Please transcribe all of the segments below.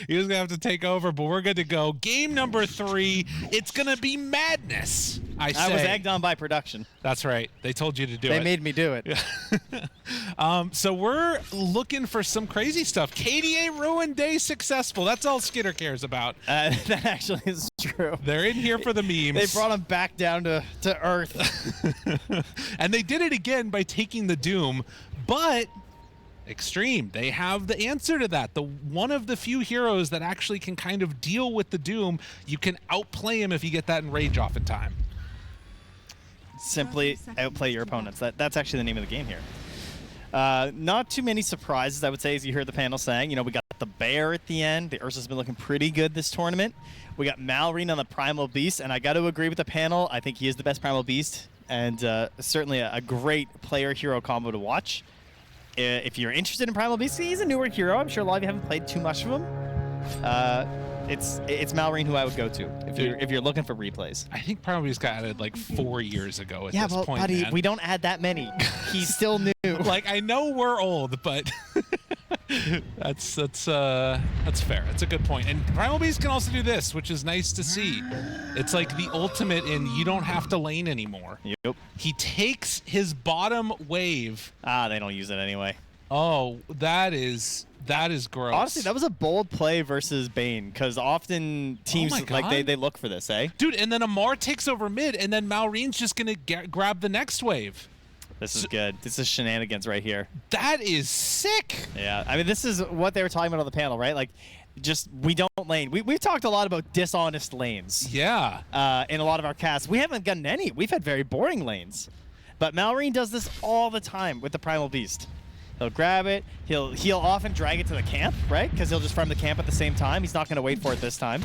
He was going to have to take over, but we're good to go. Game number 3, it's going to be madness, I say. I was egged on by production. That's right. They told you to do it. They made me do it. So we're looking for some crazy stuff. KDA Ruin Day successful. That's all Skitter cares about. That actually is true. They're in here for the memes. They brought him back down to Earth. And they did it again by taking the Doom, but Xtreme, they have the answer to that. One of the few heroes that actually can kind of deal with the Doom. You can outplay him if you get that enrage off in time. Simply outplay your opponents. That's actually the name of the game here. Not too many surprises, I would say, as you heard the panel saying. You know, we got the Bear at the end. The Ursa's been looking pretty good this tournament. We got Malrine on the Primal Beast, and I got to agree with the panel. I think he is the best Primal Beast, and certainly a great player-hero combo to watch. If you're interested in Primal Beast, he's a newer hero. I'm sure a lot of you haven't played too much of him. It's Malrine who I would go to if you're looking for replays. I think Primal Beast got added like 4 years ago at this point, buddy, man. we don't add that many. He's still new. Like, I know we're old, but that's fair. That's a good point. And Primal Beast can also do this, which is nice to see. It's like the ultimate in you don't have to lane anymore. Yep. He takes his bottom wave. They don't use it anyway. Oh, that is gross. Honestly, that was a bold play versus Bane, because often teams they look for this, eh? Dude, and then Amar takes over mid, and then Malrine's just gonna grab the next wave. This is good. This is shenanigans right here. That is sick. Yeah, I mean, this is what they were talking about on the panel, right? Like, just we don't lane. We've talked a lot about dishonest lanes. Yeah. In a lot of our casts, we haven't gotten any. We've had very boring lanes, but Malrine does this all the time with the Primal Beast. He'll grab it. He'll often drag it to the camp, right? Because he'll just farm the camp at the same time. He's not going to wait for it this time.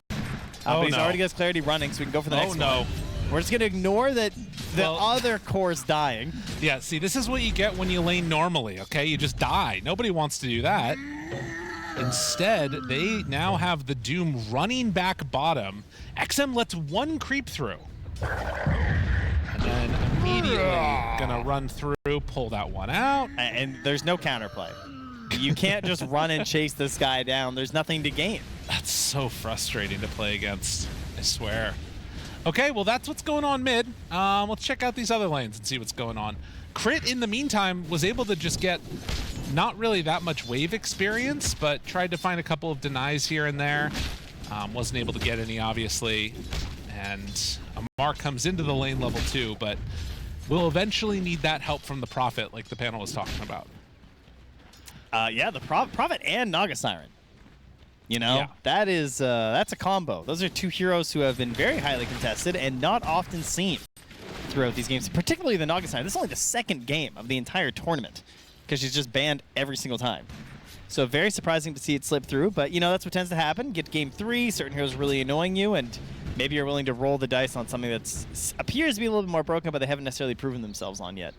But he's already got his clarity running, so we can go for the next one. No. We're just going to ignore that the other core's dying. Yeah, see, this is what you get when you lane normally, okay? You just die. Nobody wants to do that. Instead, they now have the Doom running back bottom. XM lets one creep through. And then immediately gonna run through, pull that one out. And there's no counterplay. You can't just run and chase this guy down. There's nothing to gain. That's so frustrating to play against, I swear. Okay, well, that's what's going on mid. Let's check out these other lanes and see what's going on. Crit, in the meantime, was able to just get not really that much wave experience, but tried to find a couple of denies here and there. Wasn't able to get any, obviously. And Amar comes into the lane level 2, but we'll eventually need that help from the Prophet, like the panel was talking about. Yeah, the Prophet and Naga Siren. You know, that's a combo. Those are two heroes who have been very highly contested and not often seen throughout these games, particularly the Naga Siren. This is only the second game of the entire tournament because she's just banned every single time. So very surprising to see it slip through, but you know, that's what tends to happen. Get to game 3, certain heroes really annoying you, and maybe you're willing to roll the dice on something that appears to be a little bit more broken, but they haven't necessarily proven themselves on yet.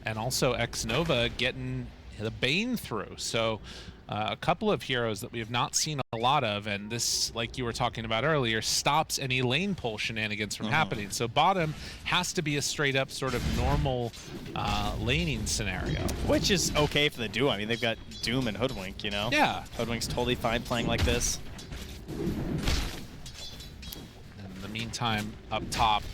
And also X-Nova getting the Bane through. So a couple of heroes that we have not seen a lot of, and this, like you were talking about earlier, stops any lane pull shenanigans from happening. So bottom has to be a straight up sort of normal laning scenario. Which is okay for the duo. I mean, they've got Doom and Hoodwink, you know? Yeah. Hoodwink's totally fine playing like this. In the meantime, up top,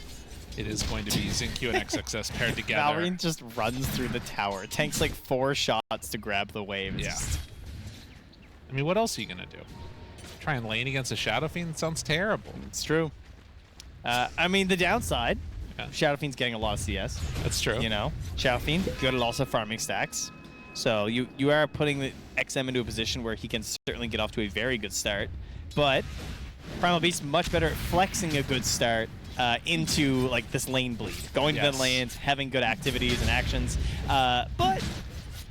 it is going to be Xingqiu and XXS paired together. Malrine just runs through the tower. Tanks like 4 shots to grab the wave. Yeah. I mean, what else are you going to do? Try and lane against a Shadow Fiend? Sounds terrible. It's true. I mean, the downside, Shadow Fiend's getting a lot of CS. That's true. You know, Shadow Fiend, good at also farming stacks. So you are putting the XM into a position where he can certainly get off to a very good start. But Primal Beast much better at flexing a good start into like this lane bleed, going to the lanes, having good activities and actions. But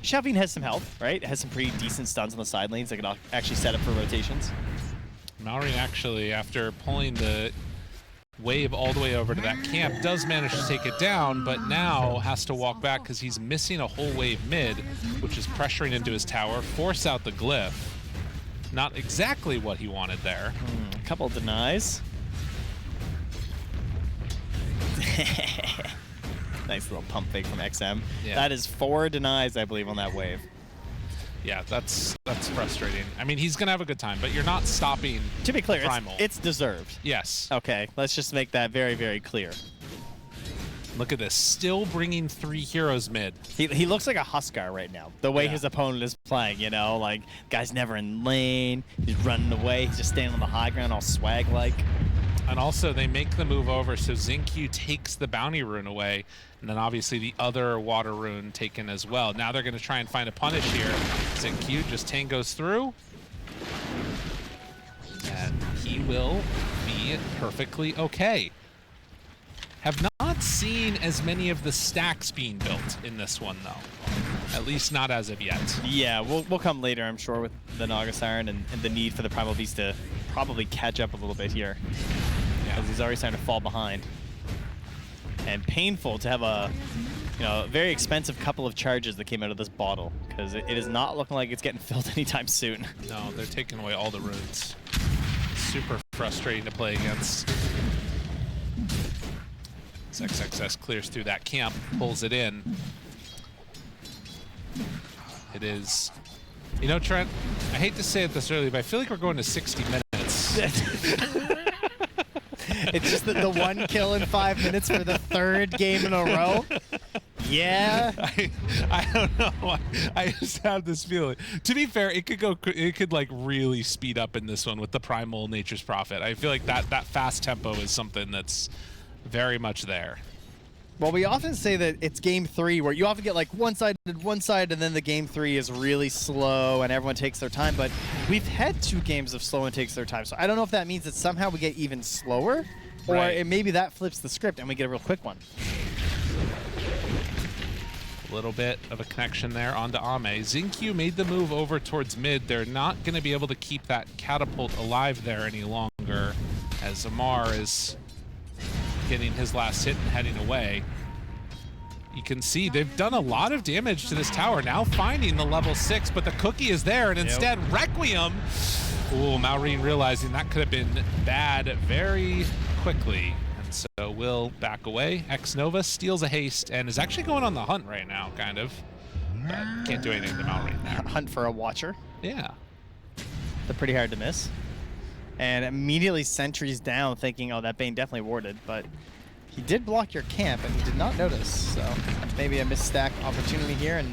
Shadow Fiend has some health, right? It has some pretty decent stuns on the side lanes that can actually set up for rotations. Malrine actually, after pulling the wave all the way over to that camp, does manage to take it down, but now has to walk back because he's missing a whole wave mid, which is pressuring into his tower, force out the glyph. Not exactly what he wanted there. A couple denies. Nice little pump fake from XM. Yeah. That is 4 denies, I believe, on that wave. Yeah, that's frustrating. I mean, he's gonna have a good time, but you're not stopping. To be clear, Primal. it's deserved. Yes. Okay, let's just make that very, very clear. Look at this, still bringing 3 heroes mid. He looks like a Huskar right now. The way Yeah. his opponent is playing, you know, like guy's never in lane. He's running away. He's just standing on the high ground, all swag-like. And also, they make the move over, so Xingqiu takes the bounty rune away, and then obviously the other water rune taken as well. Now they're going to try and find a punish here. Xingqiu just tangos through, and he will be perfectly okay. Have not seen as many of the stacks being built in this one, though. At least not as of yet. Yeah, we'll come later, I'm sure, with the Naga Siren and the need for the Primal Beast to probably catch up a little bit here. Yeah. As he's already starting to fall behind. And painful to have a, you know, very expensive couple of charges that came out of this bottle, because it is not looking like it's getting filled anytime soon. No, they're taking away all the runes. Super frustrating to play against. XXX clears through that camp, pulls it in. It is, you know, Trent, I hate to say it this early, but I feel like we're going to 60 minutes. It's just the one kill in 5 minutes for the 3rd game in a row. Yeah. I don't know. I just have this feeling. To be fair, it could like really speed up in this one with the primal Nature's Prophet. I feel like that fast tempo is something that's very much there. Well, we often say that it's game 3 where you often get like one side, and then the game 3 is really slow and everyone takes their time, but we've had 2 games of slow and takes their time. So I don't know if that means that somehow we get even slower, or maybe that flips the script and we get a real quick one. A little bit of a connection there onto Ame. Xingqiu made the move over towards mid. They're not going to be able to keep that catapult alive there any longer, as Amar is getting his last hit and heading away. You can see they've done a lot of damage to this tower, now finding the level 6, but the cookie is there, and instead Requiem. Ooh, Maureen realizing that could have been bad very quickly, and so will back away. X-Nova steals a haste and is actually going on the hunt right now, kind of. But can't do anything to Maureen there. Hunt for a watcher. Yeah. They're pretty hard to miss. And immediately sentries down, thinking, oh, that Bane definitely warded, but he did block your camp, and he did not notice, so maybe a misstack opportunity here, and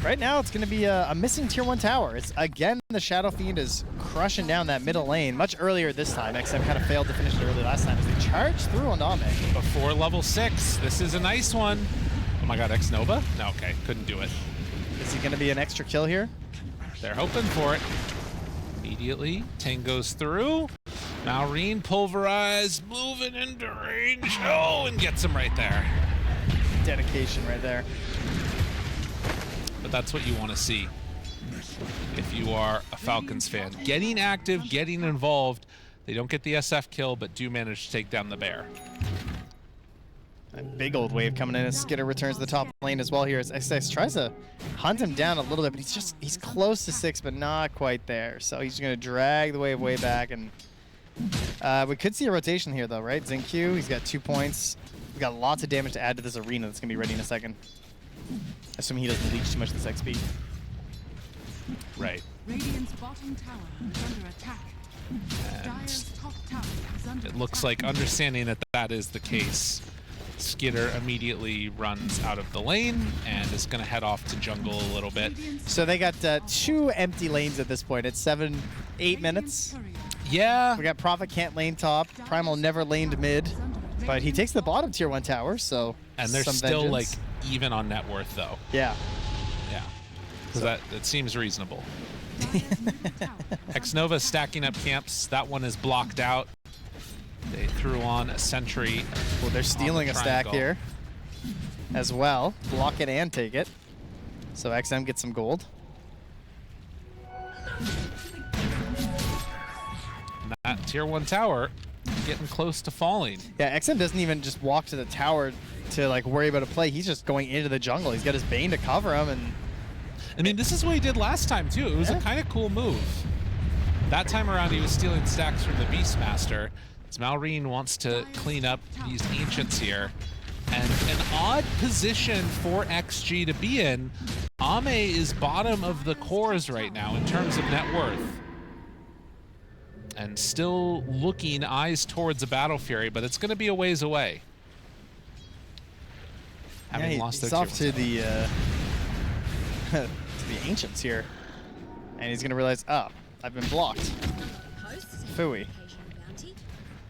right now it's going to be a missing tier 1 tower. It's, again, the Shadow Fiend is crushing down that middle lane much earlier this time. XM kind of failed to finish it early last time as they charged through on Ame. Before level 6, this is a nice one. Oh my god, X-Nova? No, okay, couldn't do it. Is he going to be an extra kill here? They're hoping for it. Immediately, Tango's through. Maureen pulverized, moving into range. Oh, and gets him right there. Dedication right there. But that's what you want to see if you are a Falcons fan. Getting active, getting involved. They don't get the SF kill, but do manage to take down the bear. A big old wave coming in as Skitter returns to the top lane as well here as XX tries to hunt him down a little bit, but he's close to 6, but not quite there. So he's going to drag the wave way back, and we could see a rotation here though, right? Xingqiu, he's got 2 points. We've got lots of damage to add to this arena that's going to be ready in a second. Assuming he doesn't leech too much of this XP. Right. Radiant's bottom tower is under attack. Dire's top tower is under It looks like, understanding that that is the case, Skitter immediately runs out of the lane and is going to head off to jungle a little bit. So they got 2 empty lanes at this point. It's 7-8 minutes. Yeah. We got Prophet can't lane top. Primal never laned mid. But he takes the bottom tier 1 tower, so And they're some still vengeance. like even on net worth though. Yeah. Yeah. So that seems reasonable. X-Nova stacking up camps. That one is blocked out. They threw on a sentry. Well, they're stealing a stack here as well. Block it and take it. So XM gets some gold. And that tier 1 tower getting close to falling. Yeah, XM doesn't even just walk to the tower to like worry about a play. He's just going into the jungle. He's got his Bane to cover him, and I mean, this is what he did last time too. It was a kind of cool move. That time around, he was stealing stacks from the Beastmaster. As Maureen wants to clean up these Ancients here. And an odd position for XG to be in, Ame is bottom of the cores right now in terms of net worth. And still looking eyes towards a Battle Fury, but it's going to be a ways away. Having lost he's their off to the to the Ancients here. And he's going to realize, oh, I've been blocked. Phooey.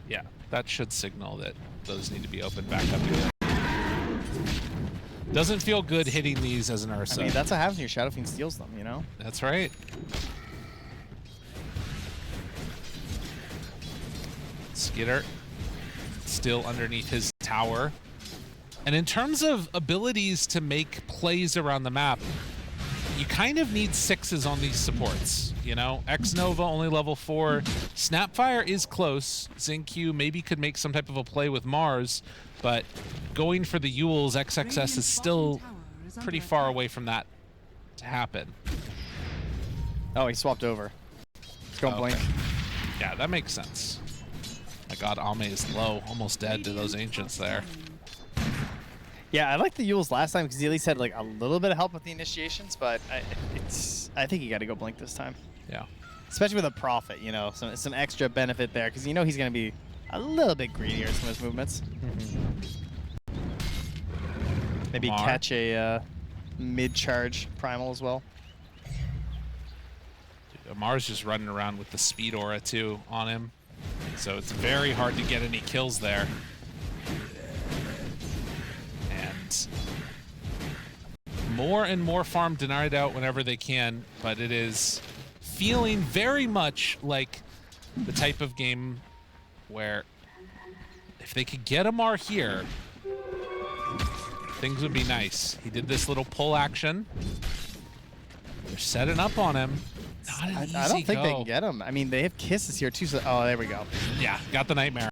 Yeah, that should signal that those need to be opened back up again. Doesn't feel good hitting these as an Ursa. I mean, that's what happens when your Shadow Fiend steals them, you know? That's right. Skitter still underneath his tower. And in terms of abilities to make plays around the map, you kind of need 6s on these supports, you know? X-Nova only level 4. Snapfire is close. Xingqiu maybe could make some type of a play with Mars, but going for the Yules, XXS is still pretty far away from that to happen. Oh, he swapped over. Let's go blink. Yeah, that makes sense. My god, Ame is low, almost dead to those Ancients there. Yeah, I liked the Yules last time because he at least had like a little bit of help with the initiations, but I think you got to go blink this time. Yeah. Especially with a Prophet, you know, some extra benefit there because you know he's going to be a little bit greedier in some of his movements. Maybe catch a mid-charge primal as well. Dude, Amar's just running around with the speed aura too on him, so it's very hard to get any kills there. More and more farm denied out whenever they can, but it is feeling very much like the type of game where if they could get Amar here, things would be nice. He did this little pull action. They're setting up on him. Not an easy I don't think go. they can get him. I mean, they have kisses here too. So, oh, there we go. Yeah, got the Nightmare.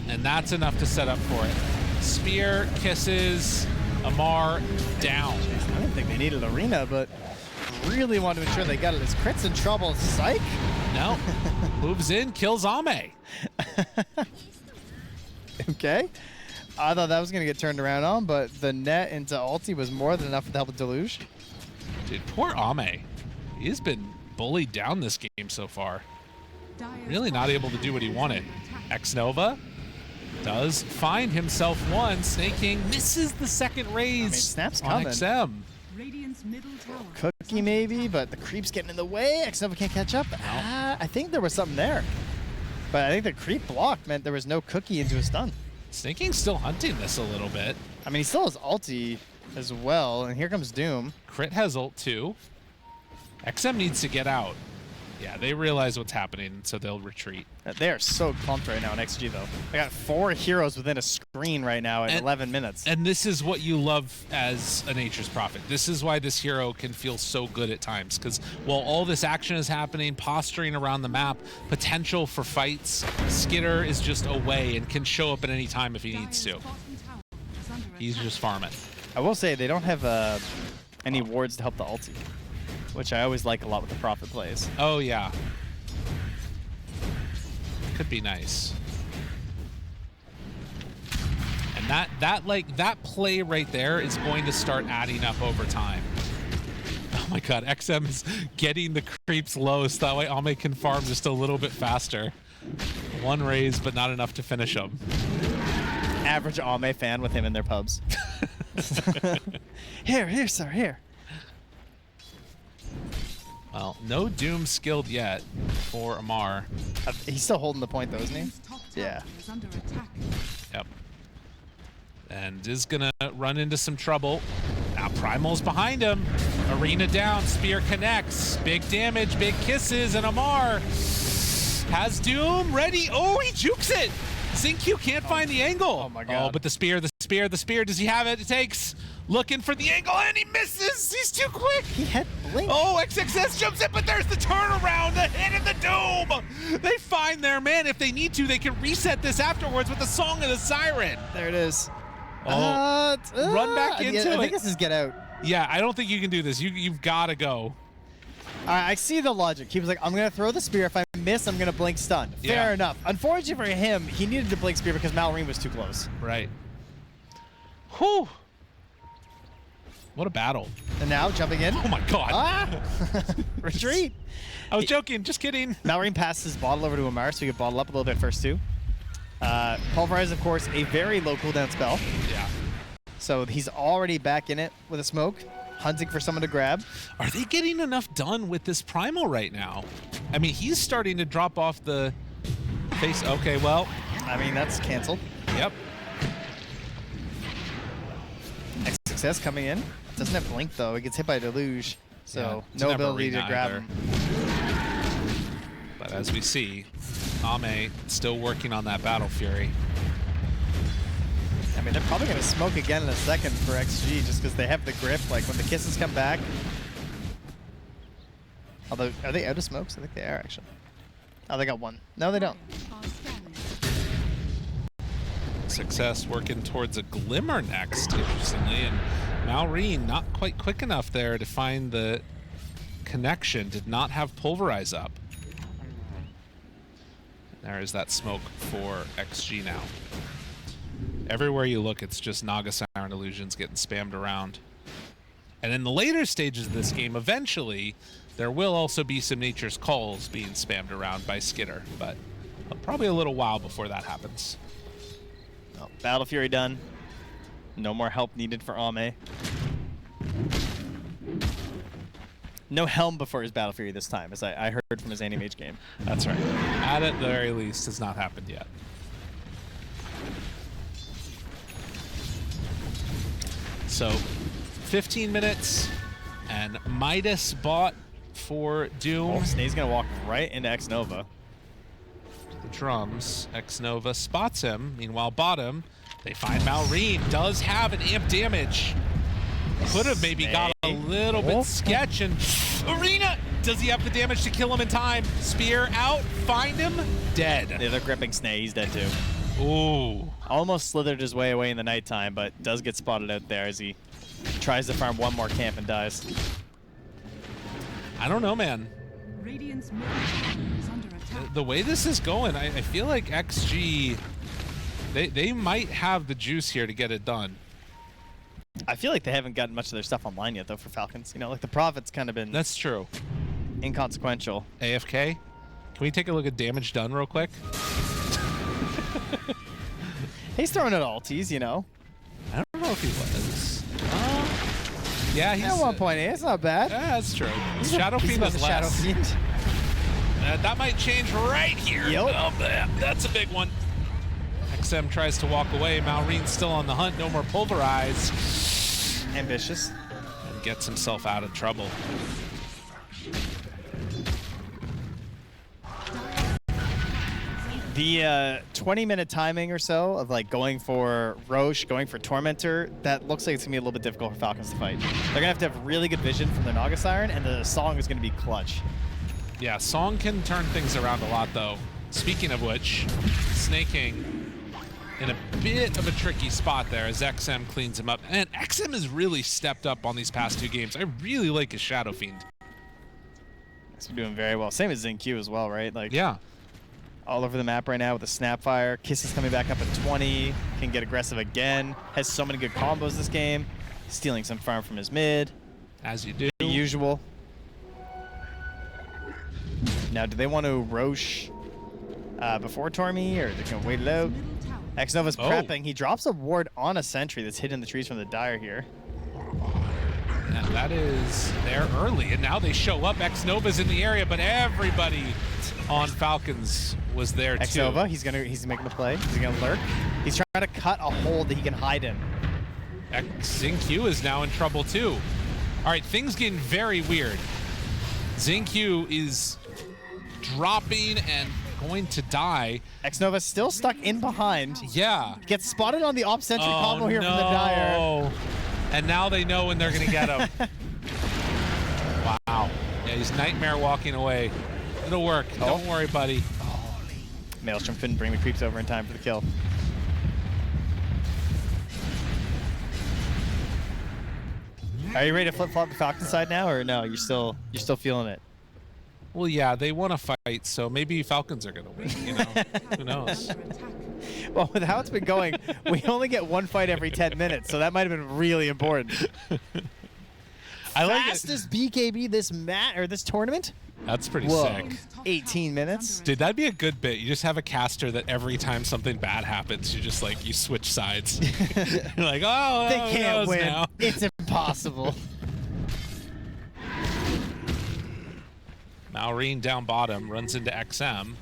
And that's enough to set up for it. Spear, kisses, Amar down. I didn't think they needed Arena, but really want to ensure they got it. His crit's in trouble. Psych. No. Moves in, kills Ame. Okay. I thought that was going to get turned around on, but the net into ulti was more than enough to help with Deluge. Dude, poor Ame. He's been bullied down this game so far. Really not able to do what he wanted. X-Nova does find himself one. Snake King misses the second raise. I mean, Snap's on coming. XM. Radiant's middle tower. Cookie maybe, but the creep's getting in the way. X-Nova can't catch up. I think there was something there. But I think the creep block meant there was no cookie into a stun. Snake King's still hunting this a little bit. I mean, he still has ulti as well, and here comes Doom. Crit has ult too. XM needs to get out. Yeah, they realize what's happening, so they'll retreat. They are so clumped right now in XG, though. I got 4 heroes within a screen right now at 11 minutes. And this is what you love as a Nature's Prophet. This is why this hero can feel so good at times, because while all this action is happening, posturing around the map, potential for fights, Skitter is just away and can show up at any time if he needs to. He's just farming. I will say they don't have any wards to help the ulti, which I always like a lot with the Prophet plays. Oh, yeah. Could be nice. And that play right there is going to start adding up over time. Oh my god, XM is getting the creeps low so that way Ame can farm just a little bit faster. One raise, but not enough to finish him. Average Ame fan with him in their pubs. Here, sir, here. Well, no Doom skilled yet for Amar. He's still holding the point, though, isn't he? Yeah. Yep. And is gonna run into some trouble. Now Primal's behind him. Arena down, Spear connects. Big damage, big kisses, and Amar has Doom ready. Oh, he jukes it! Xingqiu can't find the angle. Oh my god. Oh, but the spear, does he have it? It takes. Looking for the angle, and he misses! He's too quick! He had blink. Oh, XXS jumps in, but there's the turnaround, the hit and the doom! They find their man. If they need to, they can reset this afterwards with the Song of the Siren. There it is. Oh, run back into it. I think this is get out. Yeah, I don't think you can do this. You've got to go. I see the logic. He was like, I'm going to throw the spear. If I miss, I'm going to blink stun. Yeah. Fair enough. Unfortunately for him, he needed to blink spear because Malorine was too close. Right. Whew. What a battle. And now jumping in. Oh my god. Ah! Retreat. I was joking, just kidding. Malrine passes his bottle over to Amar, so he can bottle up a little bit first too. Pulverize, of course, a very low cooldown spell. Yeah. So he's already back in it with a smoke, hunting for someone to grab. Are they getting enough done with this Primal right now? I mean, he's starting to drop off the face. Okay, well. I mean, that's canceled. Yep. Success coming in. Doesn't have blink though. He gets hit by a deluge, so Yeah, no ability to grab him. But as we see, Ame still working on that Battle Fury. I mean, they're probably gonna smoke again in a second for XG just because they have the grip. Like when the kisses come back. Although, are they out of smokes? I think they are actually. Oh, they got one. No, they don't. Success working towards a Glimmer next, interestingly, and Malrine not quite quick enough there to find the connection. Did not have Pulverize up. There is that smoke for XG now. Everywhere you look, it's just Naga Siren illusions getting spammed around. And in the later stages of this game, eventually, there will also be some Nature's Calls being spammed around by Skitter, but probably a little while before that happens. Oh, Battle Fury done. No more help needed for Ame. No Helm before his Battle Fury this time, as I heard from his Animage game. That's right. At the very least, has not happened yet. So, 15 minutes, and Midas bought for Doom. Oh, Snake's gonna walk right into X-Nova. The drums. X-Nova spots him. Meanwhile, bottom, they find Malrine. Does have an amp damage. Could have maybe got a little bit sketch. And Arena, does he have the damage to kill him in time? Spear out, find him, dead. Yeah, they're gripping Snake. He's dead too. Ooh. Almost slithered his way away in the nighttime, but does get spotted out there as he tries to farm one more camp and dies. I don't know, man. Radiant's middle tower is under attack. The way this is going, I feel like XG, they might have the juice here to get it done. I feel like they haven't gotten much of their stuff online yet, though, for Falcons. You know, like the Prophet's kind of been That's true. inconsequential. AFK, can we take a look at damage done real quick? He's throwing out ultis, you know. I don't know if he was. Yeah, he's At 1.8, it's not bad. Yeah, that's true. Shadow Fiend is Shadow less. Fiend. That might change right here. Yep. Oh, that's a big one. XM tries to walk away. Malrine's still on the hunt. No more Pulverize. Ambitious. And gets himself out of trouble. The 20-minute timing or so of like going for Roche, going for Tormentor, that looks like it's gonna be a little bit difficult for Falcons to fight. They're gonna have really good vision from their Naga Siren, and the Song is gonna be clutch. Yeah, Song can turn things around a lot, though. Speaking of which, Snaking in a bit of a tricky spot there as XM cleans him up. And XM has really stepped up on these past two games. I really like his Shadow Fiend. He's been doing very well. Same as ZinQ as well, right? Like, Yeah. all over the map right now with the Snapfire. Kiss is coming back up at 20. Can get aggressive again. Has so many good combos this game. Stealing some farm from his mid. As you do. The usual. Now, do they want to Roche before Tormy, or they can wait it out? Middle tower. X-Nova's Oh. prepping. He drops a ward on a sentry that's hidden in the trees from the Dire here. And that is there early. And now they show up. X-Nova's in the area, but everybody on Falcons was there too. X-Nova, he's making the play. He's gonna lurk. He's trying to cut a hole that he can hide in. ZinQ is now in trouble too. All right, things getting very weird. ZinQ is dropping and going to die. X-Nova's still stuck in behind. Yeah. Gets spotted on the op sentry combo here no. from the Dire. And now they know when they're going to get him. Wow. Yeah, he's Nightmare walking away. It'll work. Don't worry, buddy. Maelstrom couldn't bring the creeps over in time for the kill. Are you ready to flip-flop the Falcon side now, or no? You're still feeling it. Well, yeah, they want to fight, so maybe Falcons are going to win, you know? Who knows? Under attack. Well, with how it's been going, we only get one fight every 10 minutes, so that might have been really important. I like it. Fastest BKB this tournament. That's pretty Whoa. sick. 18 minutes. Dude, that'd be a good bit. You just have a caster that every time something bad happens, you just like, you switch sides. You're like, oh, They who can't knows win. now? It's impossible. Malrine down bottom runs into XM. And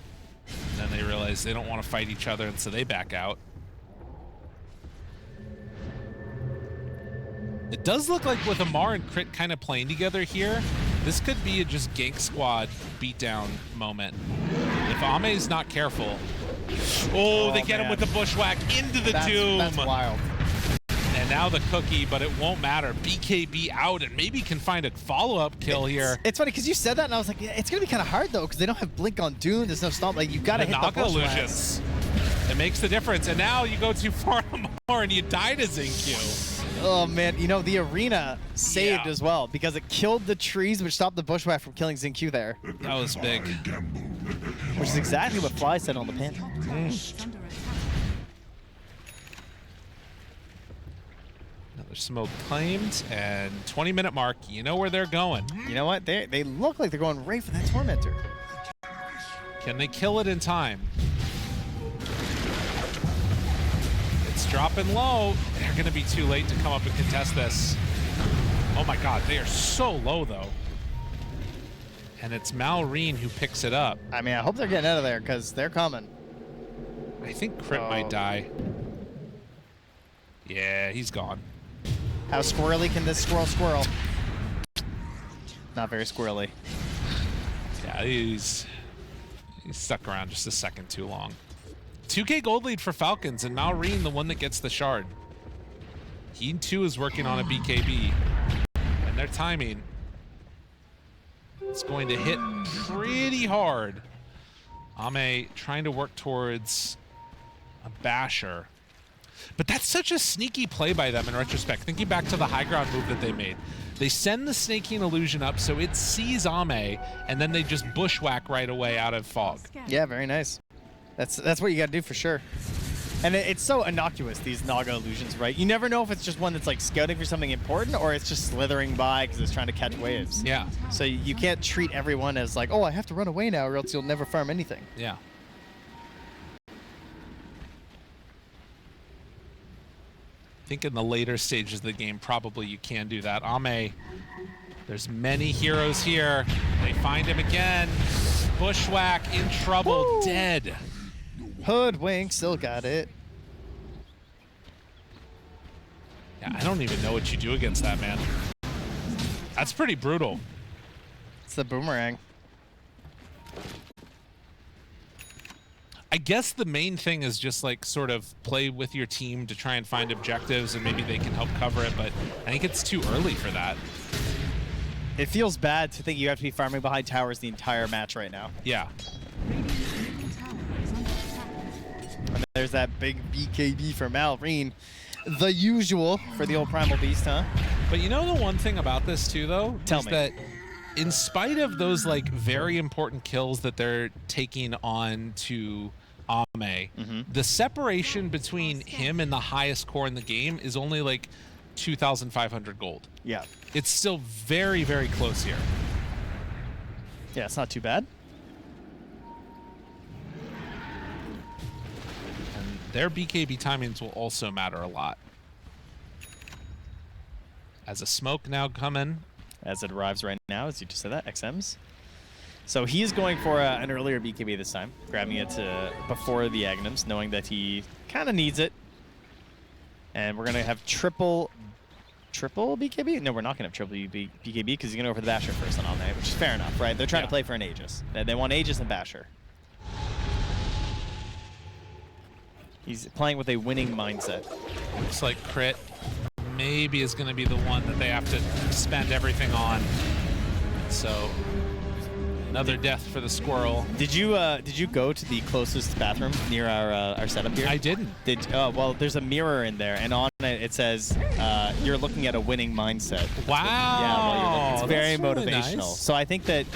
then they realize they don't want to fight each other, and so they back out. It does look like with Amar and Crit kind of playing together here, this could be a just gank squad beatdown moment. If Ame's not careful. Oh, they get him with the bushwhack into the tomb. That's wild. And now the cookie, but it won't matter. BKB out and maybe can find a follow-up kill here. It's funny because you said that and I was like, yeah, it's gonna be kind of hard though because they don't have blink on Dune. There's no stomp. Like you gotta hit the Naga bushwhack. illusions. It makes the difference. And now you go too far more and you die to Xingqiu. Oh man, you know, the arena saved as well because it killed the trees which stopped the bushwhack from killing Xingqiu there. That was big. Which is exactly what Fly said on the pin. Under attack. Another smoke claimed and 20-minute mark. You know where they're going. You know what? They look like they're going right for that Tormentor. Can they kill it in time? It's dropping low. They're going to be too late to come up and contest this. Oh my god, they are so low though. And it's Malrine who picks it up. I mean, I hope they're getting out of there because they're coming. I think Crit might die. Yeah, he's gone. How squirrely can this squirrel? Not very squirrely. Yeah, he's stuck around just a second too long. 2K gold lead for Falcons, and Malrine the one that gets the shard. He too is working on a BKB, and their timing is going to hit pretty hard. Ame trying to work towards a basher. But that's such a sneaky play by them in retrospect. Thinking back to the high ground move that they made. They send the snaking illusion up so it sees Ame, and then they just bushwhack right away out of fog. Yeah, very nice. That's what you gotta do for sure. And it's so innocuous, these Naga illusions, right? You never know if it's just one that's like scouting for something important or it's just slithering by because it's trying to catch waves. Yeah. So you can't treat everyone as like, oh, I have to run away now or else you'll never farm anything. Yeah. I think in the later stages of the game, probably you can do that. Ame, there's many heroes here. They find him again. Bushwhack in trouble, Woo! dead. Hoodwink, still got it. Yeah, I don't even know what you do against that, man. That's pretty brutal. It's the boomerang. I guess the main thing is just like sort of play with your team to try and find objectives and maybe they can help cover it, but I think it's too early for that. It feels bad to think you have to be farming behind towers the entire match right now. Yeah. Radiant's tower is under attack. And there's that big BKB for Malrine. The usual for the old Primal Beast, huh? But you know the one thing about this too, though? Tell is me. that in spite of those like very important kills that they're taking on to Ame, the separation between him and the highest core in the game is only like 2,500 gold. Yeah. It's still very, very close here. Yeah, it's not too bad. And their BKB timings will also matter a lot. As a smoke now coming. As it arrives right now, as you just said that, XMs. So he's going for an earlier BKB this time, grabbing it before the Agnums, knowing that he kind of needs it. And we're going to have triple BKB? No, we're not going to have triple BKB because he's going to go for the Basher first on Ame, which is fair enough, right? They're trying to play for an Aegis. They want Aegis and Basher. He's playing with a winning mindset. Looks like Crit maybe is going to be the one that they have to spend everything on. So another death for the squirrel. Did you go to the closest bathroom near our setup here? I didn't. Well, there's a mirror in there, and on it says you're looking at a winning mindset. Wow. Yeah, well, you're looking, it's very That's really motivational. nice. So I think that,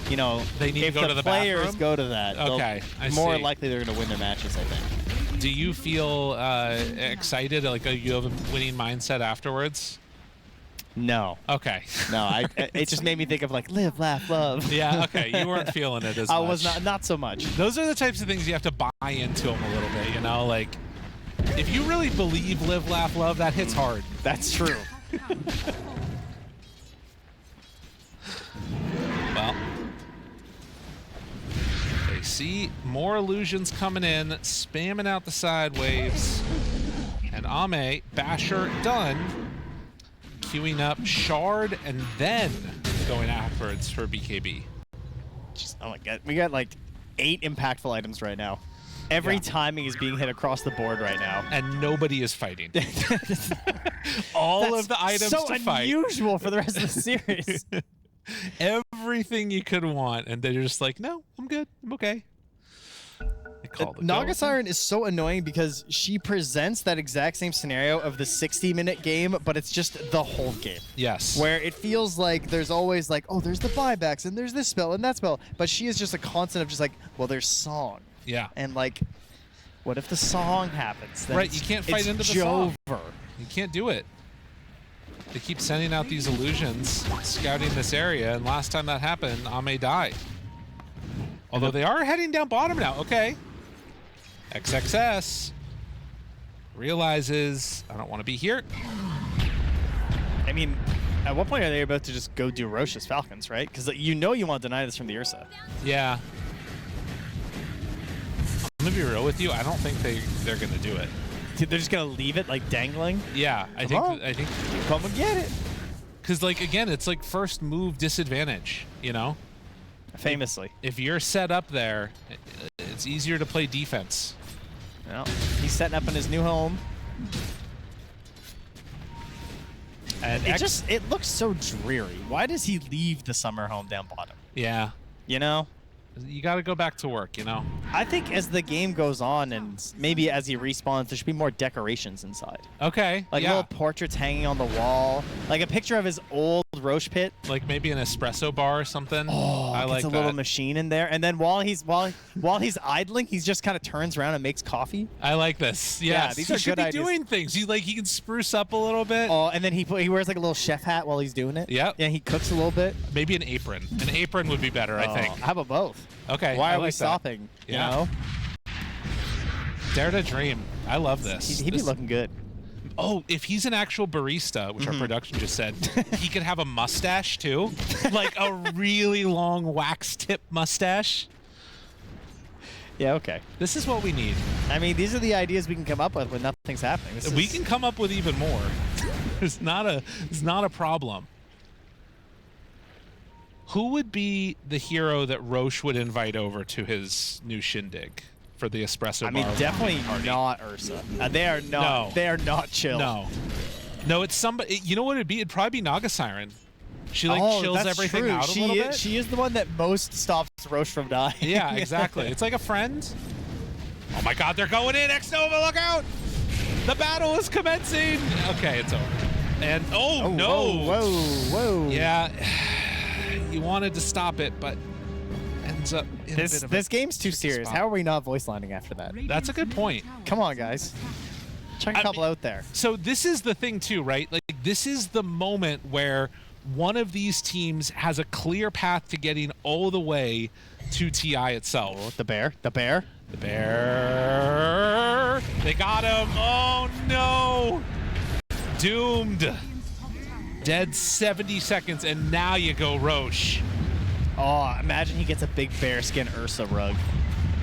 you know, They need to if go to the players bathroom? go to that, Okay, I more see. likely they're going to win their matches, I think. Do you feel excited? Like you have a winning mindset afterwards? No. Okay. No, it just made me think of like live, laugh, love. Yeah, okay. You weren't feeling it as much. I was not so much. Those are the types of things you have to buy into them a little bit, you know? Like, if you really believe live, laugh, love, that hits hard. That's true. Well, they see more illusions coming in, spamming out the side waves. And Ame, Basher, done. Queuing up Shard and then going afterwards for BKB. Oh my god, we got like 8 impactful items right now. Every timing is being hit across the board right now. And nobody is fighting. All of the items so to fight. unusual for the rest of the series. Everything you could want, and they're just like, no, I'm good, I'm okay. Naga Siren is so annoying because she presents that exact same scenario of the 60-minute game, but it's just the whole game. Yes. Where it feels like there's always like, oh, there's the buybacks, and there's this spell, and that spell. But she is just a constant of just like, well, there's song. Yeah. And like, what if the song happens? Then right, you can't fight into the song. You can't do it. They keep sending out these illusions, scouting this area, and last time that happened, Ame died. Although they are heading down bottom now. Okay. XXS realizes, I don't want to be here. I mean, at what point are they about to just go do Roche's Falcons, right? Because you know you want to deny this from the Ursa. Yeah. I'm going to be real with you. I don't think they're going to do it. They're just going to leave it like dangling? Yeah. I think come and get it. Because, like, again, it's like first move disadvantage, you know? Famously. If you're set up there, it's easier to play defense. Well, he's setting up in his new home. And it looks so dreary. Why does he leave the summer home down bottom? Yeah. You know? You got to go back to work, you know? I think as the game goes on and maybe as he respawns, there should be more decorations inside. Okay. Like little portraits hanging on the wall. Like a picture of his old Roche pit. Like maybe an espresso bar or something. Oh, I like a little machine in there. And then while he's idling, he just kind of turns around and makes coffee. I like this. Yes. These he are should good be ideas. doing things. He can spruce up a little bit. Oh, and then he wears like a little chef hat while he's doing it. Yep. Yeah, he cooks a little bit. Maybe an apron. An apron would be better, I think. How about both? Okay. Why I are we like that. stopping? Yeah. You know? Dare to dream. I love this. He'd be looking good. Oh, if he's an actual barista, which our production just said, he could have a mustache too. Like a really long wax tip mustache. Yeah, okay. This is what we need. I mean, these are the ideas we can come up with when nothing's happening. We can come up with even more. It's not a problem. Who would be the hero that Roche would invite over to his new shindig for the espresso bar? I mean, definitely not Ursa. They are not. No. They are not chill. No, it's somebody. You know what it'd be? It'd probably be Naga Siren. She like chills that's everything true. out a little bit. She is the one that most stops Roche from dying. Yeah, exactly. It's like a friend. Oh my God, they're going in. X-Nova, look out! The battle is commencing. Okay, it's over. And oh no! Whoa! Yeah, you wanted to stop it, but ends up in a bit of this game's too serious. spot. How are we not voice lining after that? That's a good point. Come on, guys. Check a couple out there. So this is the thing too, right? Like this is the moment where one of these teams has a clear path to getting all the way to TI itself. The bear. The bear. The bear. They got him. Oh no. Doomed. Dead 70 seconds, and now you go Roche. Oh, imagine he gets a big bearskin Ursa rug.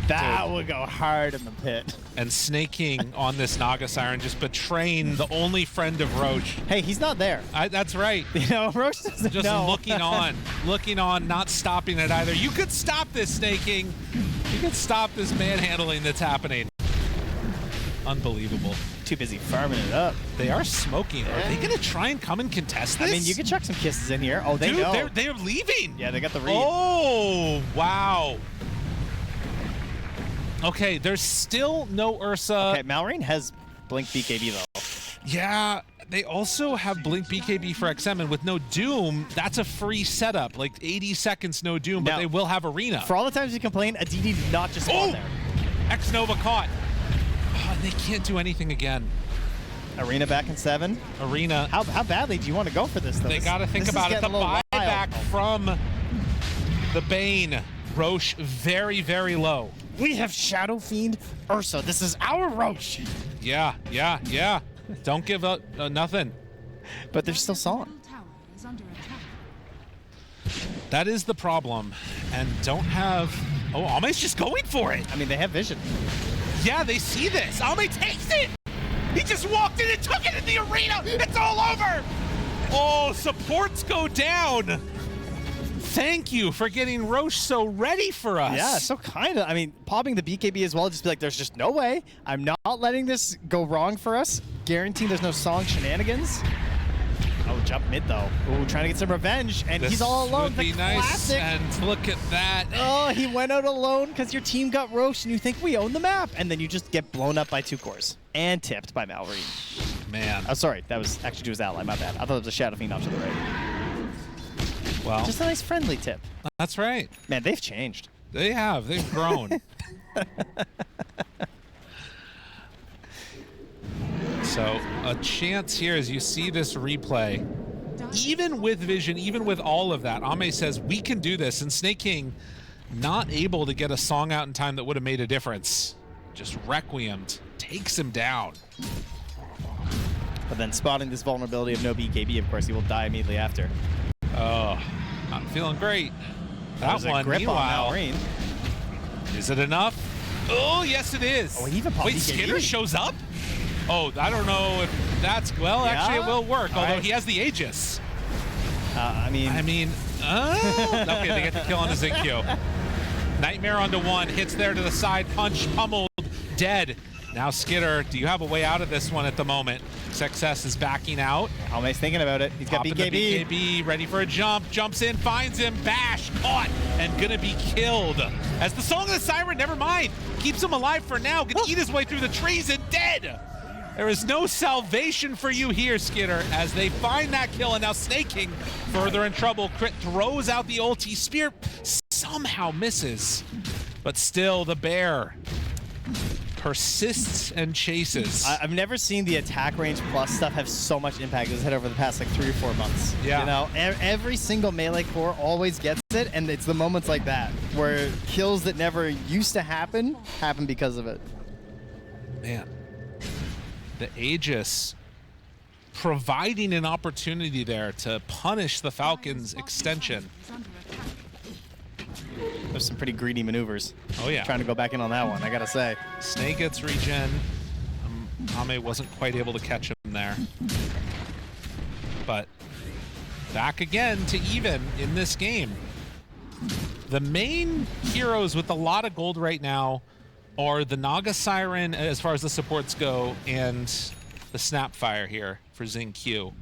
That would go hard in the pit. And snaking on this Naga Siren, just betraying the only friend of Roche. Hey, he's not there. That's right. You know, Roche doesn't Just know. looking on, not stopping it either. You could stop this snaking. You could stop this manhandling that's happening. Unbelievable. Too busy farming it up. They are smoking. Are they going to try and come and contest this? I mean, you can chuck some kisses in here. Oh, they Dude, know. they're leaving. Yeah, they got the read. Oh, wow. Okay, there's still no Ursa. Okay, Malrine has Blink BKB, though. Yeah, they also have Blink BKB for XM, and with no Doom, that's a free setup. Like 80 seconds, no Doom, but Now, they will have Arena. For all the times you complain, a DD did not just spawn there. X-Nova caught. Oh, and they can't do anything again. Arena back in 7. Arena. How badly do you want to go for this, though? They got to think about it. The buyback from the Bane. Roche very, very low. We have Shadow Fiend Ursa. This is our Roche. Yeah. Don't give up nothing. But they're still solid. Middle tower is under attack. That is the problem. And don't have... Oh, Ame's just going for it. I mean, they have vision. Yeah, they see this. Ame takes it. He just walked in and took it in the arena. It's all over. Oh, supports go down. Thank you for getting Roche so ready for us. Yeah, so kind of. I mean, popping the BKB as well, just be like, there's just no way. I'm not letting this go wrong for us. Guaranteeing there's no song shenanigans. Oh, jump mid, though. Ooh, trying to get some revenge, and This he's all alone. would be The nice. classic. And look at that. Oh, he went out alone because your team got Roche, and you think we own the map, and then you just get blown up by 2 cores and tipped by Mallory. Man. Oh, sorry, that was actually to his ally. My bad. I thought it was a Shadow Fiend off to the right. Well, Just a nice friendly tip. that's right. Man, they've changed. They have. They've grown. So a chance here as you see this replay. Even with vision, even with all of that, Ame says, we can do this. And Snake King not able to get a song out in time that would have made a difference. Just requiemed. Takes him down. But then spotting this vulnerability of no BKB, of course, he will die immediately after. Oh, not feeling great. That was a one, grip meanwhile, on Malrine. is it enough? Oh, yes, it is. Oh, he even popped Wait, BKB. Skinner shows up? Oh, I don't know if that's... Well, actually, it will work, although he has the Aegis. I mean, Okay, they get the kill on the Zinq. Nightmare onto 1, hits there to the side, punch, pummeled, dead. Now Skidder, do you have a way out of this one at the moment? Success is backing out. Almay's thinking about it. He's got Popping BKB. the BKB, ready for a jump, jumps in, finds him, bash, caught, and gonna be killed. As the Song of the Siren, never mind, keeps him alive for now, gonna eat his way through the trees and dead. There is no salvation for you here, Skidder, as they find that kill, and now Snake King further in trouble. Crit throws out the ulti, Spear somehow misses, but still the bear persists and chases. I've never seen the attack range plus stuff have so much impact as it's had over the past like 3 or 4 months. Yeah. You know, every single melee core always gets it, and it's the moments like that where kills that never used to happen because of it. Man, the Aegis providing an opportunity there to punish the Falcons' extension. Is under attack. There's some pretty greedy maneuvers. Oh yeah. Trying to go back in on that one, I gotta say. Snake gets regen. Ame wasn't quite able to catch him there. But back again to even in this game. The main heroes with a lot of gold right now are the Naga Siren as far as the supports go and the Snapfire here for Zinq.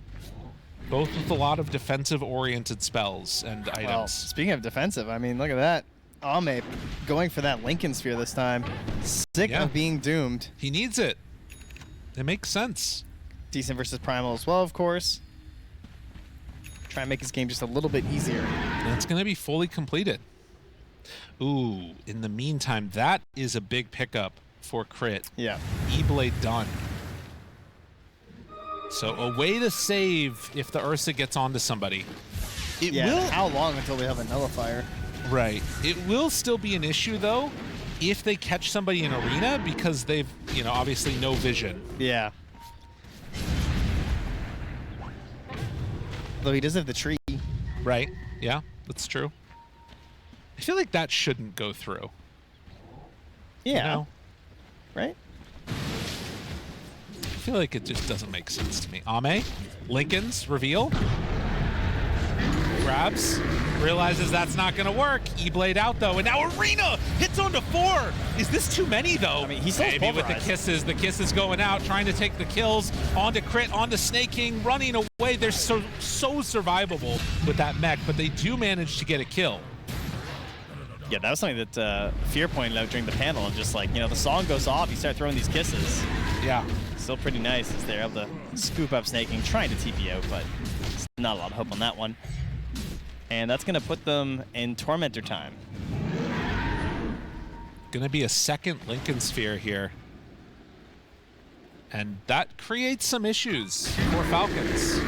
Both with a lot of defensive-oriented spells and items. Well, speaking of defensive, I mean, look at that. Ame going for that Lincoln Sphere this time. Sick of being doomed. He needs it. It makes sense. Decent versus Primal as well, of course. Try and make this game just a little bit easier. And it's going to be fully completed. Ooh, in the meantime, that is a big pickup for Crit. Yeah. E-Blade done. So a way to save if the Ursa gets onto somebody. It Yeah, will... how long until we have a nullifier? Right. It will still be an issue, though, if they catch somebody in Arena because they've, you know, obviously no vision. Yeah. Though he does have the tree. Right. Yeah, that's true. I feel like that shouldn't go through. Yeah. You know? Right? I feel like it just doesn't make sense to me. Ame, Lincoln's reveal. Grabs, realizes that's not going to work. E-Blade out, though, and now Arena hits onto 4. Is this too many, though? I mean, he's still maybe with the pulverized. the kisses going out, trying to take the kills onto Crit, onto Snake King, running away. They're so survivable with that mech, but they do manage to get a kill. Yeah, that was something that Fear pointed out during the panel of just like, you know, the song goes off, you start throwing these kisses. Yeah. Still pretty nice as they're able to scoop up Snake King, trying to TP out, but not a lot of hope on that one. And that's going to put them in Tormentor time. Gonna be a second Lincoln Sphere here. And that creates some issues for Falcons.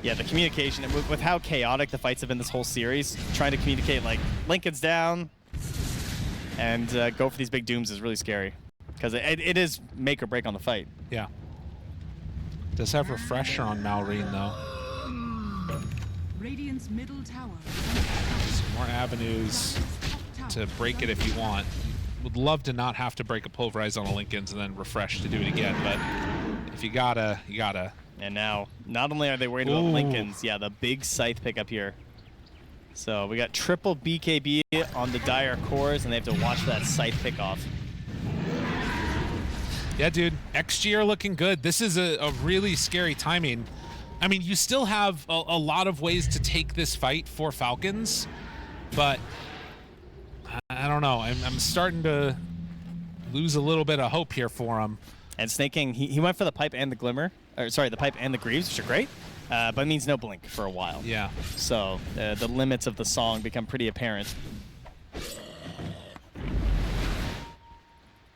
Yeah, the communication, and with how chaotic the fights have been this whole series, trying to communicate like Lincoln's down and go for these big dooms is really scary. Because it is make or break on the fight. Yeah. Does have Refresher on Malrine, though. Radiant's middle tower. Some more avenues to break it if you want. Would love to not have to break a Pulverize on a Lincoln's and then refresh to do it again, but if you gotta, you gotta. And now, not only are they worried about Lincoln's, yeah, the big Scythe pickup here. So we got triple BKB on the Dire cores, and they have to watch that Scythe pick off. Yeah, dude, XG are looking good. This is a really scary timing. I mean, you still have a lot of ways to take this fight for Falcons, but I don't know. I'm starting to lose a little bit of hope here for him. And Snake King, he went for the Pipe and the Glimmer, or sorry, the Pipe and the Greaves, which are great, but it means no Blink for a while. Yeah. So the limits of the song become pretty apparent.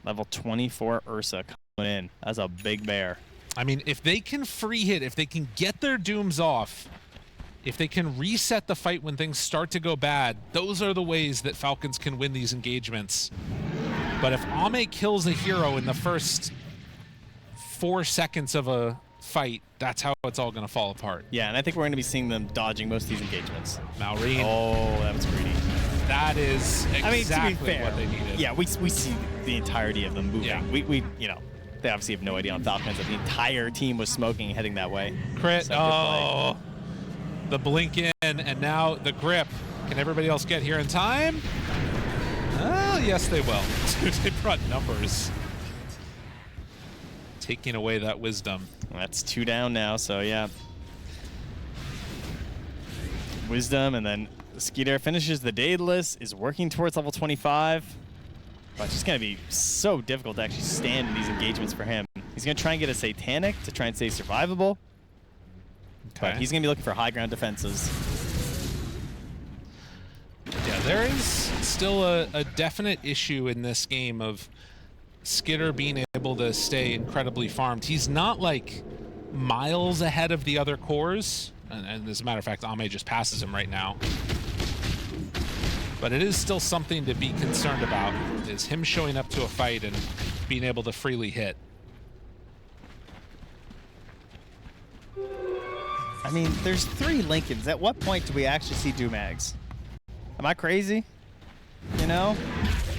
Level 24 Ursa coming in as a big bear. I mean, if they can free hit, if they can get their dooms off, if they can reset the fight when things start to go bad, those are the ways that Falcons can win these engagements. But if Ame kills a hero in the first 4 seconds of a fight, that's how it's all going to fall apart. Yeah, and I think we're going to be seeing them dodging most of these engagements. Malrine. Oh, that was greedy. That is exactly to be fair, what they needed. Yeah, we see the entirety of them moving. Yeah. We you know, they obviously have no idea on Falcons that the entire team was smoking and heading that way. Crit. So good play. Oh, the blink in, and now the grip. Can everybody else get here in time? Oh, yes, they will. They brought numbers. Taking away that wisdom. That's 2 down now, so yeah. Wisdom, and then Skeeter finishes the Daedalus, is working towards level 25. But it's just going to be so difficult to actually stand in these engagements for him. He's going to try and get a Satanic to try and stay survivable. Okay. But he's going to be looking for high ground defenses. Yeah, there is still a definite issue in this game of Skitter being able to stay incredibly farmed. He's not like miles ahead of the other cores, and as a matter of fact, Ame just passes him right now. But it is still something to be concerned about, is him showing up to a fight and being able to freely hit. I mean, there's 3 Lincolns. At what point do we actually see Doomags? Am I crazy? You know?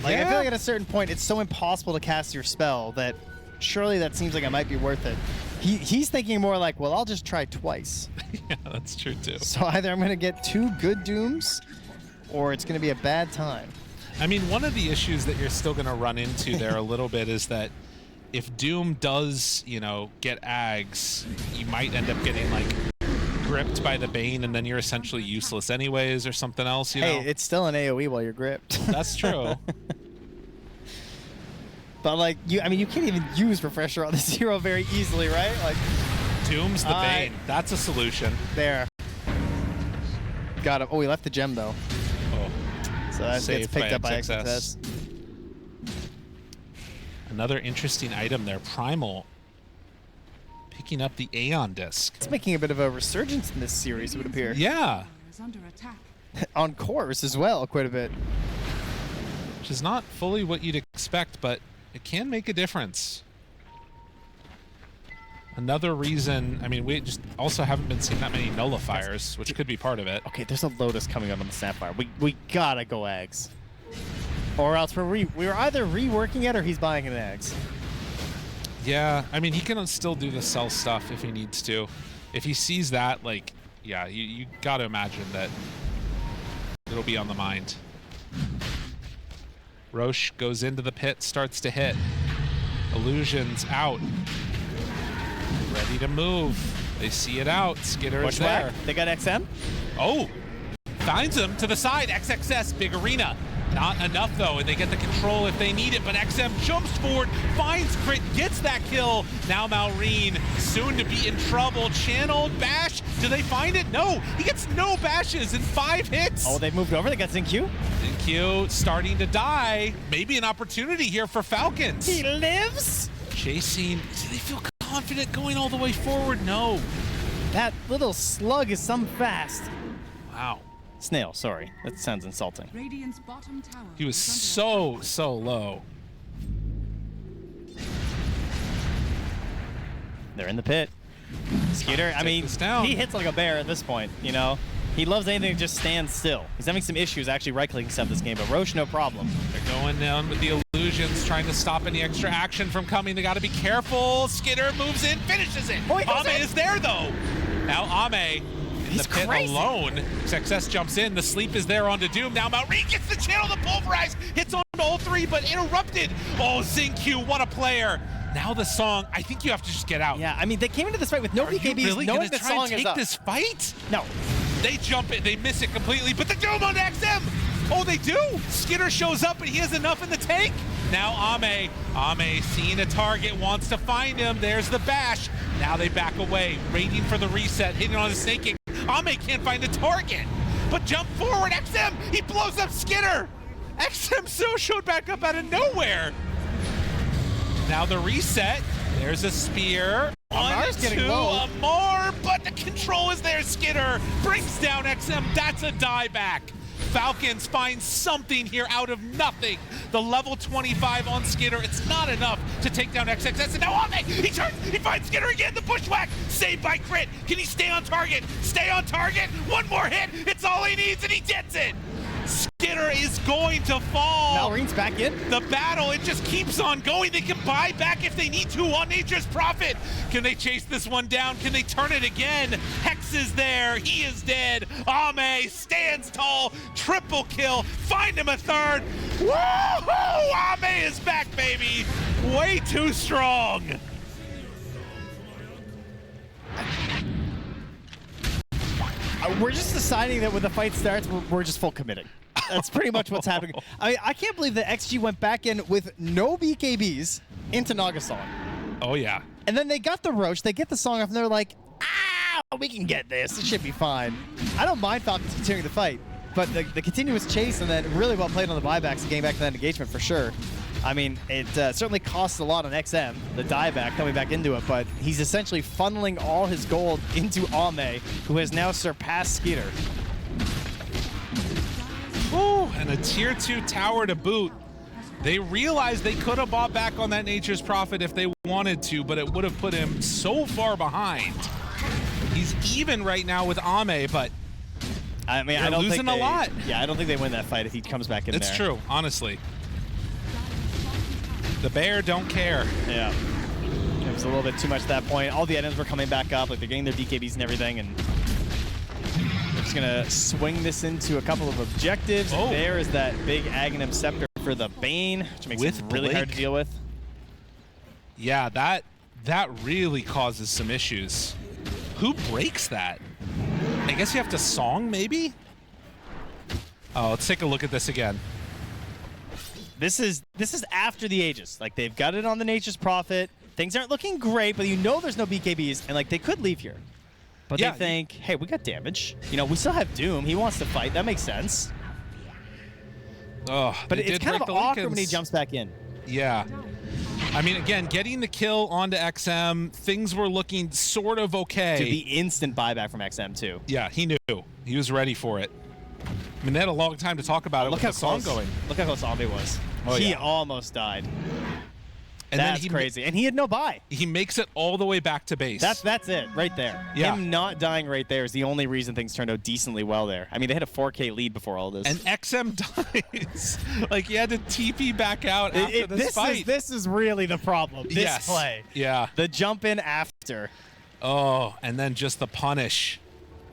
Like, I feel like at a certain point, it's so impossible to cast your spell that surely that seems like it might be worth it. He's thinking more like, well, I'll just try twice. Yeah, that's true too. So either I'm going to get 2 good Dooms, or it's going to be a bad time. I mean, one of the issues that you're still going to run into there a little bit is that if Doom does, you know, get Ags, you might end up getting, like, gripped by the Bane, and then you're essentially useless anyways, or something else, you know? Hey, it's still an AoE while you're gripped. That's true. But, like, you can't even use Refresher on this hero very easily, right? Like, Doom's the Bane. That's a solution. There. Got him. Oh, he left the gem, though. Oh. So that gets Saved picked by up by XXS. XXS. Another interesting item there, Primal. Picking up the Aeon Disc. It's making a bit of a resurgence in this series, it would appear. Yeah. Is under attack. On course as well, quite a bit. Which is not fully what you'd expect, but it can make a difference. Another reason, I mean, we just also haven't been seeing that many nullifiers, which could be part of it. Okay, there's a Lotus coming up on the Sapphire. We gotta go Ags. Or else we were either reworking it or he's buying an Ags. Yeah, I mean, he can still do the cell stuff if he needs to. If he sees that, like, yeah, you gotta imagine that it'll be on the mind. Roche goes into the pit, starts to hit. Illusions out. Ready to move. They see it out. Skitter is there. They got XM? Oh, finds him to the side. XXS, big arena. Not enough, though, and they get the control if they need it, but XM jumps forward, finds Crit, gets that kill. Now Malrine, soon to be in trouble. Channeled bash. Do they find it? No. He gets no bashes in 5 hits. Oh, they've moved over. They got Xinq. Xinq starting to die. Maybe an opportunity here for Falcons. He lives? Chasing, do they feel confident going all the way forward? No. That little slug is some fast. Wow. Snail, sorry. That sounds insulting. Radiant's bottom tower He was is under so low. They're in the pit. Skeeter, I mean, this down. he hits like a bear at this point, you know? He loves anything that just stands still. He's having some issues actually right-clicking stuff this game, but Roche, no problem. They're going down with the illusions, trying to stop any extra action from coming. They got to be careful. Skitter moves in, finishes it. Oh, he goes Ame in. is there, though. Now Ame in He's the pit crazy. alone. Success jumps in. The sleep is there onto Doom. Now Maureen gets the channel to pulverize. Hits on all three, but interrupted. Oh, Xingqiu, what a player. Now the song, I think you have to just get out. Yeah, I mean, they came into this fight with no Are you BKBs, really knowing gonna the try song and is take up. this fight? No. They jump it, they miss it completely, but the Doom on XM! Oh, they do! Skitter shows up and he has enough in the tank! Now Ame seeing a target, wants to find him. There's the bash. Now they back away, waiting for the reset, hitting on the snaking. Ame can't find the target, but jump forward, XM! He blows up Skitter! XM so showed back up out of nowhere! Now the reset, there's a spear. Amar's getting Onto low. Amar, but the control is there. Skitter brings down XM. That's a dieback. Falcons find something here out of nothing. The level 25 on Skitter, it's not enough to take down XXS. And now Ame, he turns, he finds Skitter again, the bushwhack, saved by Crit. Can he stay on target? Stay on target, one more hit, it's all he needs, and he gets it. Skitter is going to fall. Malreen's back in. The battle, it just keeps on going. They can buy back if they need to on Nature's Prophet. Can they chase this one down? Can they turn it again? Hex is there. He is dead. Ame stands tall. Triple kill. Find him a third. Woohoo! Ame is back, baby. Way too strong. We're just deciding that when the fight starts, we're just full committing. That's pretty much what's happening. I mean, I can't believe that XG went back in with no BKBs into Nagasong. Oh, yeah. And then they got the Roche, they get the song off, and they're like, we can get this. It should be fine. I don't mind Falcons continuing the fight, but the continuous chase and then really well played on the buybacks and getting back to that engagement for sure. I mean, it certainly costs a lot on XM, the dieback coming back into it, but he's essentially funneling all his gold into Ame, who has now surpassed Skeeter. Ooh, and a tier 2 tower to boot. They realized they could have bought back on that Nature's Prophet if they wanted to, but it would have put him so far behind. He's even right now with Ame, but I mean, they're I don't losing think a lot. Yeah, I don't think they win that fight if he comes back in there. It's true, honestly. The bear don't care. Yeah. It was a little bit too much at that point. All the items were coming back up, like they're getting their BKBs and everything, and they're just gonna swing this into a couple of objectives. Oh. There is that big Aghanim Scepter for the Bane, which makes With it really hard to Blake. deal with. Yeah, that really causes some issues. Who breaks that? I guess you have to song, maybe? Oh, let's take a look at this again. This is after the Aegis. Like, they've got it on the Nature's Prophet. Things aren't looking great, but you know there's no BKBs, and like they could leave here. But Yeah. they think, hey, we got damage. You know, we still have Doom. He wants to fight. That makes sense. Oh, But they it's did kind break of the awkward when he Lincolns. jumps back in. Yeah. I mean, again, getting the kill onto XM, things were looking sort of okay. To the instant buyback from XM, too. Yeah, he knew. He was ready for it. I mean, they had a long time to talk about it Look with how the song close. going. Look how close Ame was. Oh, he yeah. almost died. And That's then crazy. And he had no buy. he makes it all the way back to base. That's it, right there. Yeah. Him not dying right there is the only reason things turned out decently well there. I mean, they had a 4K lead before all this. And XM dies. Like, he had to TP back out after this fight. This is really the problem. This Yes. play. Yeah. The jump in after. Oh, and then just the punish.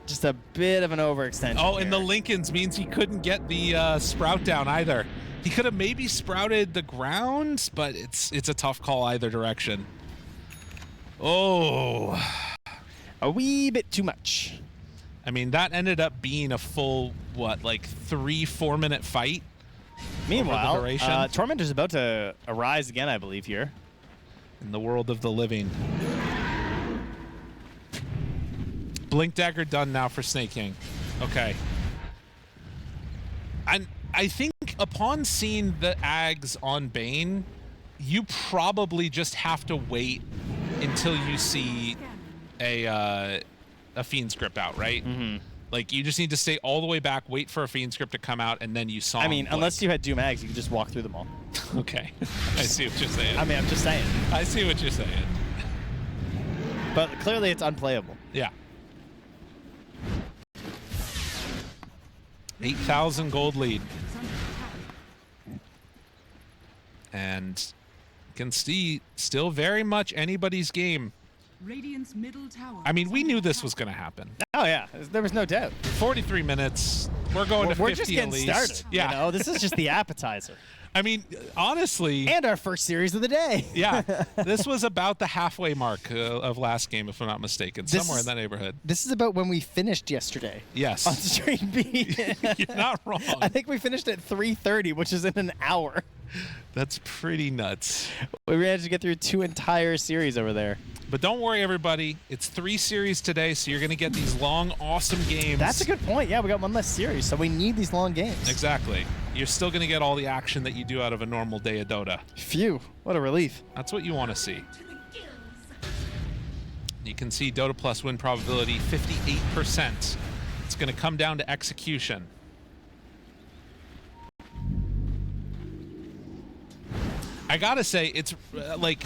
Just a bit of an overextension. Oh, and the here. Lincolns means he couldn't get the sprout down either. He could have maybe sprouted the ground, but it's a tough call either direction. Oh. A wee bit too much. I mean, that ended up being a full, what, like 3-4 minute fight? Meanwhile, duration. Tormentor's about to arise again, I believe, here. In the world of the living. Blink Dagger done now for Snake King. Okay. And I think upon seeing the Ags on Bane, you probably just have to wait until you see a Fiend script out, right? Mm-hmm. Like, you just need to stay all the way back, wait for a Fiend script to come out, and then you saw. I mean, unless you had Doom Eggs, you could just walk through them all. Okay. I see what you're saying. I mean, I'm just saying. I see what you're saying. But clearly it's unplayable. Yeah. 8,000 gold lead. And you can see still very much anybody's game. Radiant's middle tower. I mean, we knew this was going to happen. Oh, yeah. There was no doubt. 43 minutes. We're going to 50 We're just getting at least. started. Yeah. You know? This is just the appetizer. I mean, honestly. And our first series of the day. Yeah. This was about the halfway mark of last game, if I'm not mistaken. Somewhere in that neighborhood. This is about when we finished yesterday. Yes. On Stream B. You're not wrong. I think we finished at 3:30, which is in an hour. That's pretty nuts. We managed to get through 2 entire series over there. But don't worry, everybody. It's 3 series today, so you're going to get these long, awesome games. That's a good point. Yeah, we got 1 less series, so we need these long games. Exactly. You're still going to get all the action that you do out of a normal day of Dota. Phew. What a relief. That's what you want to see. You can see Dota Plus win probability 58%. It's going to come down to execution. I got to say, it's like...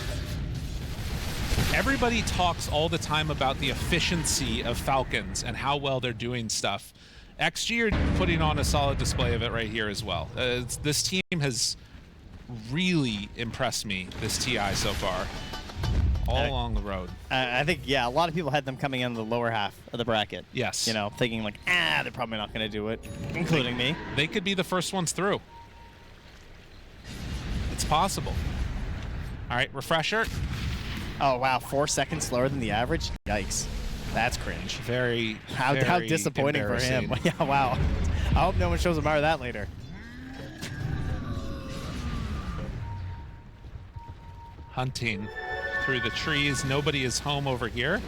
Everybody talks all the time about the efficiency of Falcons and how well they're doing stuff. XG are putting on a solid display of it right here as well. This team has really impressed me, this TI so far, all along the road. I think, yeah, a lot of people had them coming in the lower half of the bracket. Yes. You know, thinking like, they're probably not going to do it, including me. They could be the first ones through. It's possible. All right, refresher. Oh, wow. 4 seconds slower than the average? Yikes. That's cringe. Very How disappointing for him. Yeah, wow. I hope no one shows Amara that later. Hunting through the trees. Nobody is home over here.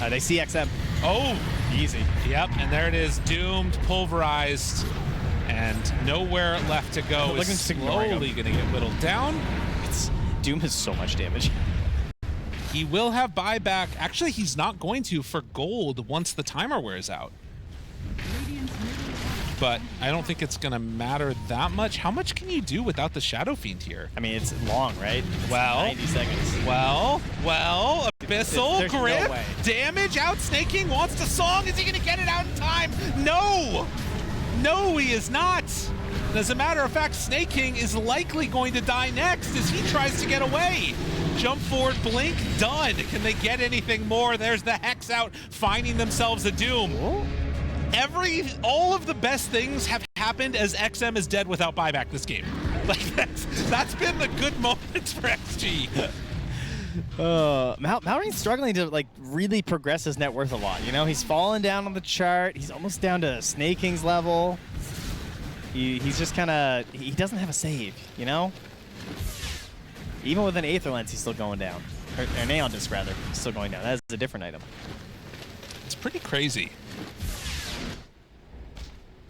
They see XM. Oh! Easy. Yep, and there it is. Doomed, pulverized, and nowhere left to go. Is slowly going to get whittled down. Doom has so much damage. He will have buyback. Actually, he's not going to for gold once the timer wears out. But I don't think it's going to matter that much. How much can you do without the Shadow Fiend here? I mean, it's long, right? It's well, 90 seconds. Well, Abyssal, Grip, no way. Damage, out snaking, wants to song. Is he going to get it out in time? No! No, he is not. And as a matter of fact, Snake King is likely going to die next as he tries to get away. Jump forward, blink, done. Can they get anything more? There's the Hex out, finding themselves a Doom. Ooh. All of the best things have happened as XM is dead without buyback this game. Like, that's been the good moments for XG. Mallory's struggling to like really progress his net worth a lot. You know, he's fallen down on the chart. He's almost down to Snake King's level. He's just kind of, he doesn't have a save, you know? Even with an Aether Lens, he's still going down. Or an Aeon Disc, rather, still going down. That is a different item. It's pretty crazy.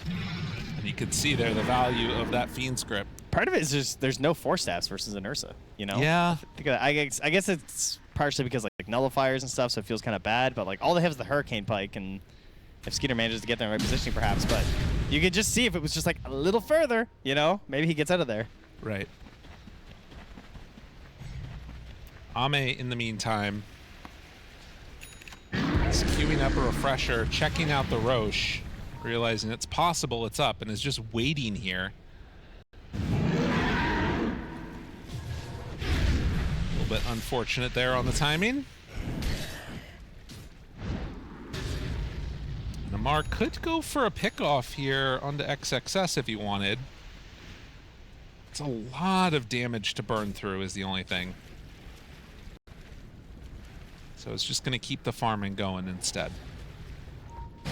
And you can see there the value of that Fiend script. Part of it is just there's no Force Staffs versus an Ursa, you know? Yeah. I guess it's partially because like nullifiers and stuff, so it feels kind of bad, but like all they have is the Hurricane Pike, and if Skeeter manages to get there in the right positioning perhaps, but you could just see if it was just like a little further, you know? Maybe he gets out of there. Right. Ame, in the meantime, is queuing up a refresher, checking out the Roche, realizing it's possible it's up, and is just waiting here. A little bit unfortunate there on the timing. And Amar could go for a pickoff here onto XXS if he wanted. It's a lot of damage to burn through is the only thing. So it's just going to keep the farming going instead. Are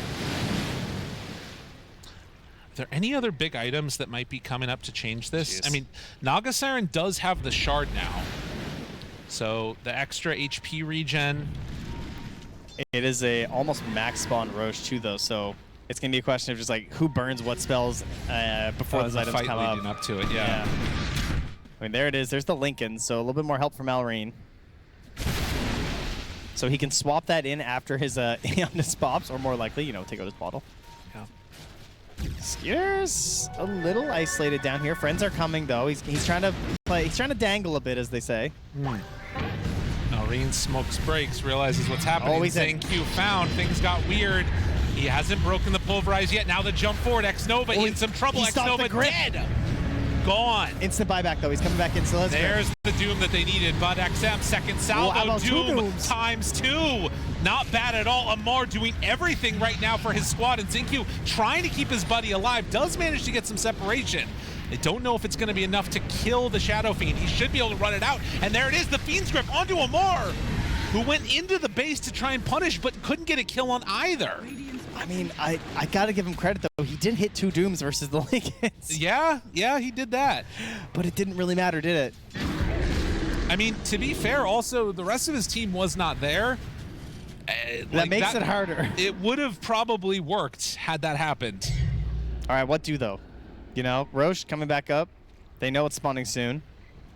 there any other big items that might be coming up to change this? Jeez. I mean, Naga Siren does have the shard now. So the extra HP regen. It is a almost max spawn Roche too, though, so it's going to be a question of just like who burns what spells before those items fight come leading up. up to it, yeah. I mean, there it is. There's the Lincoln, so a little bit more help from Malrine. So he can swap that in after his his pops, or more likely, you know, take out his bottle. Yeah. Skeeter's a little isolated down here. Friends are coming though. He's trying to play. He's trying to dangle a bit, as they say. Malrine smokes brakes, realizes what's happening. Always Q found. Things got weird. He hasn't broken the pulverize yet. Now the jump forward. Xnova in some trouble. Xnova dead. Gone. Instant buyback though. He's coming back in. So there's the Doom that they needed. But XM second salvo. Doom times 2. Not bad at all. Amar doing everything right now for his squad, and Q trying to keep his buddy alive. Does manage to get some separation. They don't know if it's going to be enough to kill the Shadow Fiend. He should be able to run it out. And there it is. The Fiend's grip onto Amar, who went into the base to try and punish, but couldn't get a kill on either. I mean, I got to give him credit, though. He did hit 2 Dooms versus the Lincolns. Yeah, he did that. But it didn't really matter, did it? I mean, to be fair, also, the rest of his team was not there. That makes it harder. It would have probably worked had that happened. All right, what do, though? You know, Roche coming back up. They know it's spawning soon.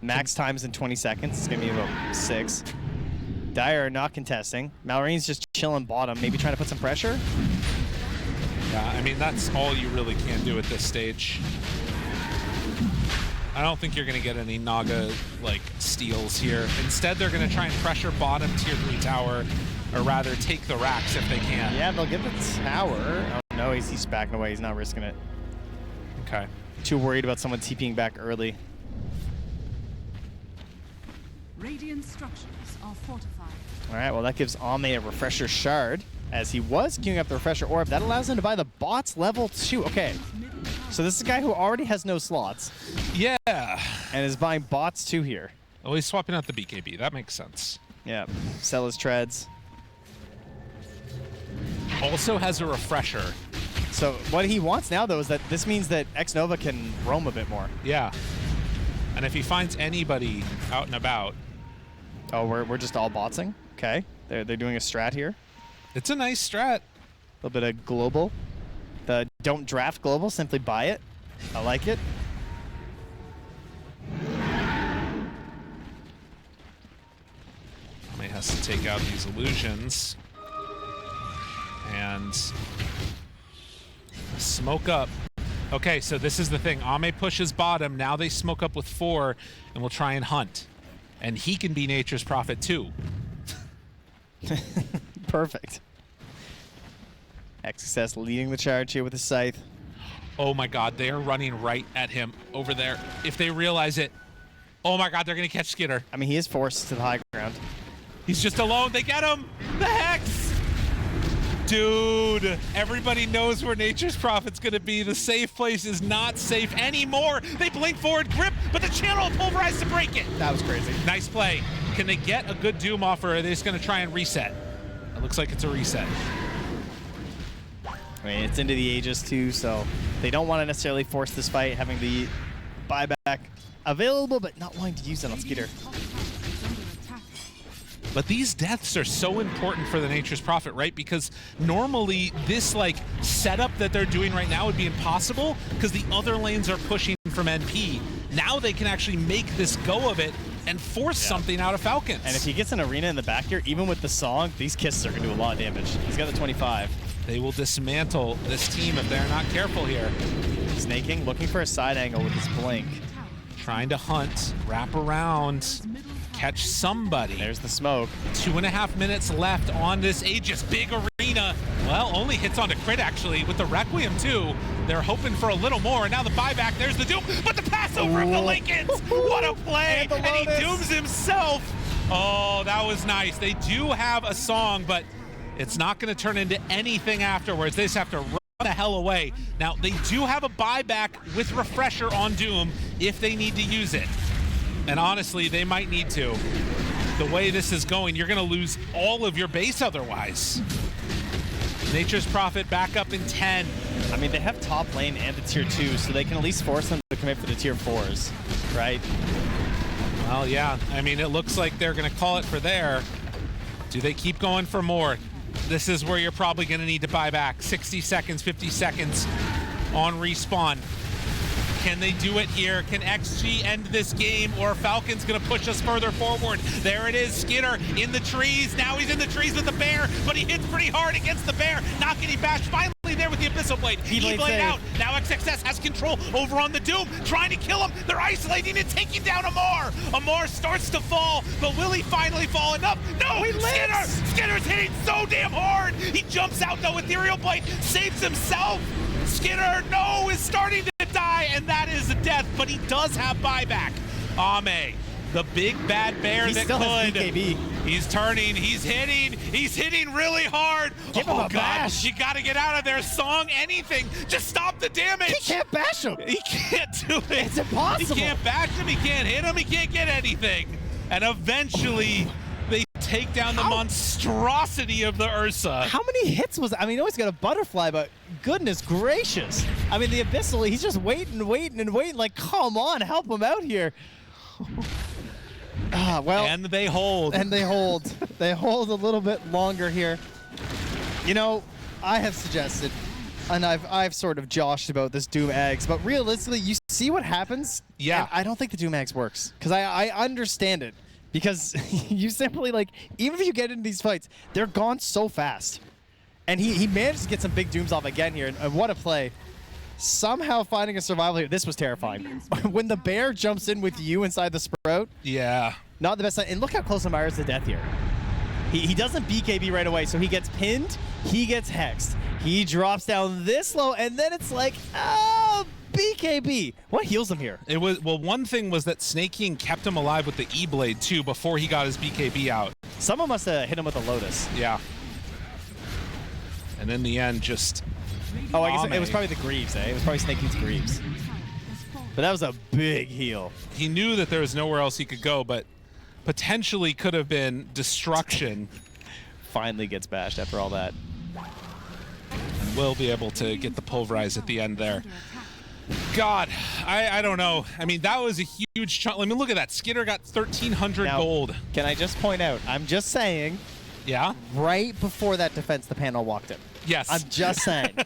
Max times in 20 seconds. It's going to be about 6. Dire not contesting. Malrine's just chilling bottom, maybe trying to put some pressure. Yeah, I mean, that's all you really can do at this stage. I don't think you're going to get any Naga, like, steals here. Instead, they're going to try and pressure bottom tier 3 tower, or rather take the racks if they can. Yeah, they'll get the tower. Oh, no, he's backing away. He's not risking it. Okay. Too worried about someone TPing back early. Radiant structures are fortified. All right, well, that gives Ame a refresher shard, as he was queuing up the refresher orb. That allows him to buy the bots level 2. Okay, so this is a guy who already has no slots. Yeah. And is buying bots 2 here. Oh, he's swapping out the BKB. That makes sense. Yeah, sell his treads. Also has a refresher. So what he wants now, though, is that this means that Xnova can roam a bit more. Yeah. And if he finds anybody out and about. Oh, we're just all botsing? Okay. They're doing a strat here. It's a nice strat. A little bit of global. The don't draft global, simply buy it. I like it. Ame has to take out these illusions. And smoke up. Okay, so this is the thing. Ame pushes bottom. Now they smoke up with 4 and will try and hunt. And he can be Nature's Prophet too. Perfect. XSS leading the charge here with his scythe. Oh my god, they are running right at him over there. If they realize it, oh my god, they're going to catch Skitter. I mean, he is forced to the high ground. He's just alone. They get him. The Hex. Dude, everybody knows where Nature's Prophet's going to be. The safe place is not safe anymore. They blink forward, grip, but the channel pulverized to break it. That was crazy. Nice play. Can they get a good Doom off, or are they just going to try and reset? It looks like it's a reset. I mean, it's into the Aegis too, so they don't want to necessarily force this fight, having the buyback available, but not wanting to use it on Skitter. But these deaths are so important for the Nature's Prophet, right? Because normally this like setup that they're doing right now would be impossible because the other lanes are pushing from NP. Now they can actually make this go of it and force something out of Falcons. And if he gets an arena in the back here, even with the song, these kisses are going to do a lot of damage. He's got the 25. They will dismantle this team if they're not careful here. Snaking, looking for a side angle with his blink. Trying to hunt, wrap around, catch somebody. There's the smoke. 2.5 minutes left on this Aegis. Big arena. Well, only hits onto crit, actually, with the Requiem, too. They're hoping for a little more, and now the buyback. There's the Doom, but the pass over of the Lincolns. What a play, and he dooms himself. Oh, that was nice. They do have a song, but it's not going to turn into anything afterwards. They just have to run the hell away. Now, they do have a buyback with Refresher on Doom if they need to use it. And honestly, they might need to. The way this is going, you're going to lose all of your base otherwise. Nature's Prophet back up in 10. I mean, they have top lane and the tier 2, so they can at least force them to commit for the tier 4s, right? Well, yeah. I mean, it looks like they're going to call it for there. Do they keep going for more? This is where you're probably going to need to buy back. 60 seconds, 50 seconds on respawn. Can they do it here? Can XG end this game, or Falcons gonna push us further forward? There it is, Skidder in the trees. Now he's in the trees with the bear, but he hits pretty hard against the bear. Not getting bashed. Finally there with the Abyssal Blade. E-Blade out. Now XXS has control over on the Doom, trying to kill him. They're isolating and taking down Amar. Amar starts to fall, but will he finally fall enough? No, he lives. Skidder's hitting so damn hard. He jumps out though, Ethereal Blade saves himself. Skidder, no, is starting to die, and that is a death, but he does have buyback. Ame, the big bad bear that still has could. BKB. He's turning, he's hitting really hard. Give him a bash. You gotta get out of there, Song, anything. Just stop the damage. He can't bash him. He can't do it. It's impossible. He can't bash him, he can't hit him, he can't get anything. And eventually, they take down the monstrosity of the Ursa. How many hits was that? I mean, he always got a butterfly, but goodness gracious. I mean, the Abyssal, he's just waiting. Like, come on, help him out here. Well. And they hold. And they hold. They hold a little bit longer here. You know, I have suggested, and I've sort of joshed about this Doom Eggs, but realistically, you see what happens? Yeah. And I don't think the Doom Eggs works, because I understand it. Because you simply, like, even if you get into these fights, they're gone so fast. And he managed to get some big Dooms off again here, and what a play. Somehow finding a survival here. This was terrifying. When the bear jumps in with you inside the Sprout. Yeah. Not the best side. And look how close Amar is to death here. He doesn't BKB right away, so he gets pinned, he gets hexed. He drops down this low, and then it's like, oh, BKB. What heals him here? It was, well, one thing was that Snake King kept him alive with the E-Blade too before he got his BKB out. Someone must have hit him with a Lotus. Yeah. And in the end, just... Oh, I guess it was probably the Greaves, eh? It was probably Snake King's Greaves. But that was a big heal. He knew that there was nowhere else he could go, but potentially could have been destruction. Finally gets bashed after all that. And will be able to get the pulverize at the end there. God, I don't know. I mean, that was a huge chunk. I mean, look at that. Skidder got 1,300 now, gold. Can I just point out, I'm just saying, Yeah? right before that defense, the panel walked in. Yes. I'm just saying.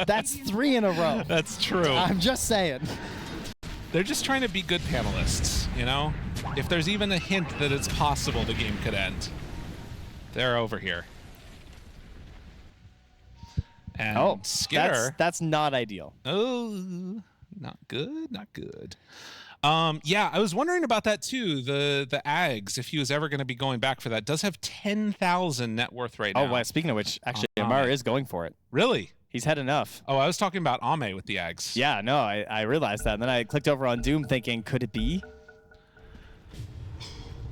That's 3 in a row. That's true. I'm just saying. They're just trying to be good panelists, you know? If there's even a hint that it's possible the game could end, they're over here. And Skidder... That's not ideal. Oh, not good, not good. Yeah, I was wondering about that too. The Ags, if he was ever going to be going back for that, does have 10,000 net worth right now. Oh, wow. Speaking of which, actually, Amar is going for it. Really? He's had enough. Oh, I was talking about Ame with the Ags. Yeah, no, I realized that. And then I clicked over on Doom thinking, could it be?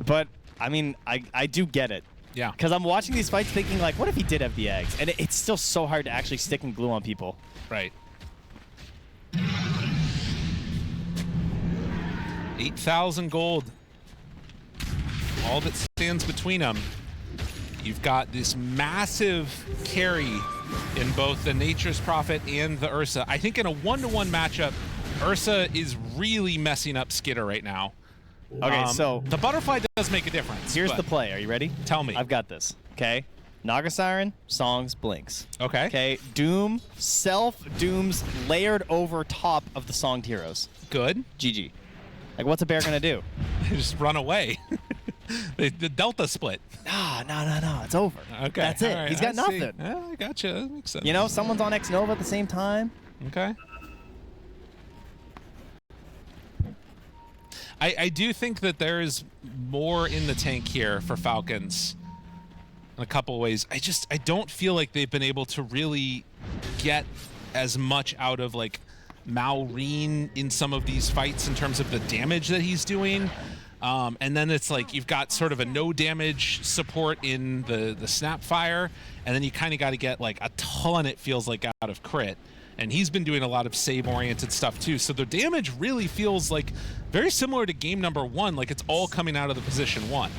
But, I mean, I do get it. Yeah. Because I'm watching these fights thinking, like, what if he did have the eggs? And it's still so hard to actually stick and glue on people. Right. 8,000 gold. All that stands between them. You've got this massive carry in both the Nature's Prophet and the Ursa. I think in a one-to-one matchup, Ursa is really messing up Skidder right now. Okay, so the butterfly does make a difference. Here's the play. Are you ready? Tell me. I've got this. Okay. Naga Siren, Songs, Blinks. Okay. Okay. Doom, Dooms layered over top of the Songed heroes. Good. GG. Like, what's a bear gonna do? Just run away. the Delta split. No. It's over. Okay. That's it. Right, He's got nothing. Yeah, I gotcha. That makes sense. You know, someone's on X Nova at the same time. Okay. I do think that there is more in the tank here for Falcons in a couple of ways. I don't feel like they've been able to really get as much out of like Maureen in some of these fights in terms of the damage that he's doing. And then it's like you've got sort of a no damage support in the Snapfire, and then you kind of got to get like a ton, it feels like, out of Crit. And he's been doing a lot of save-oriented stuff too. So the damage really feels like very similar to game number 1, like it's all coming out of the position 1.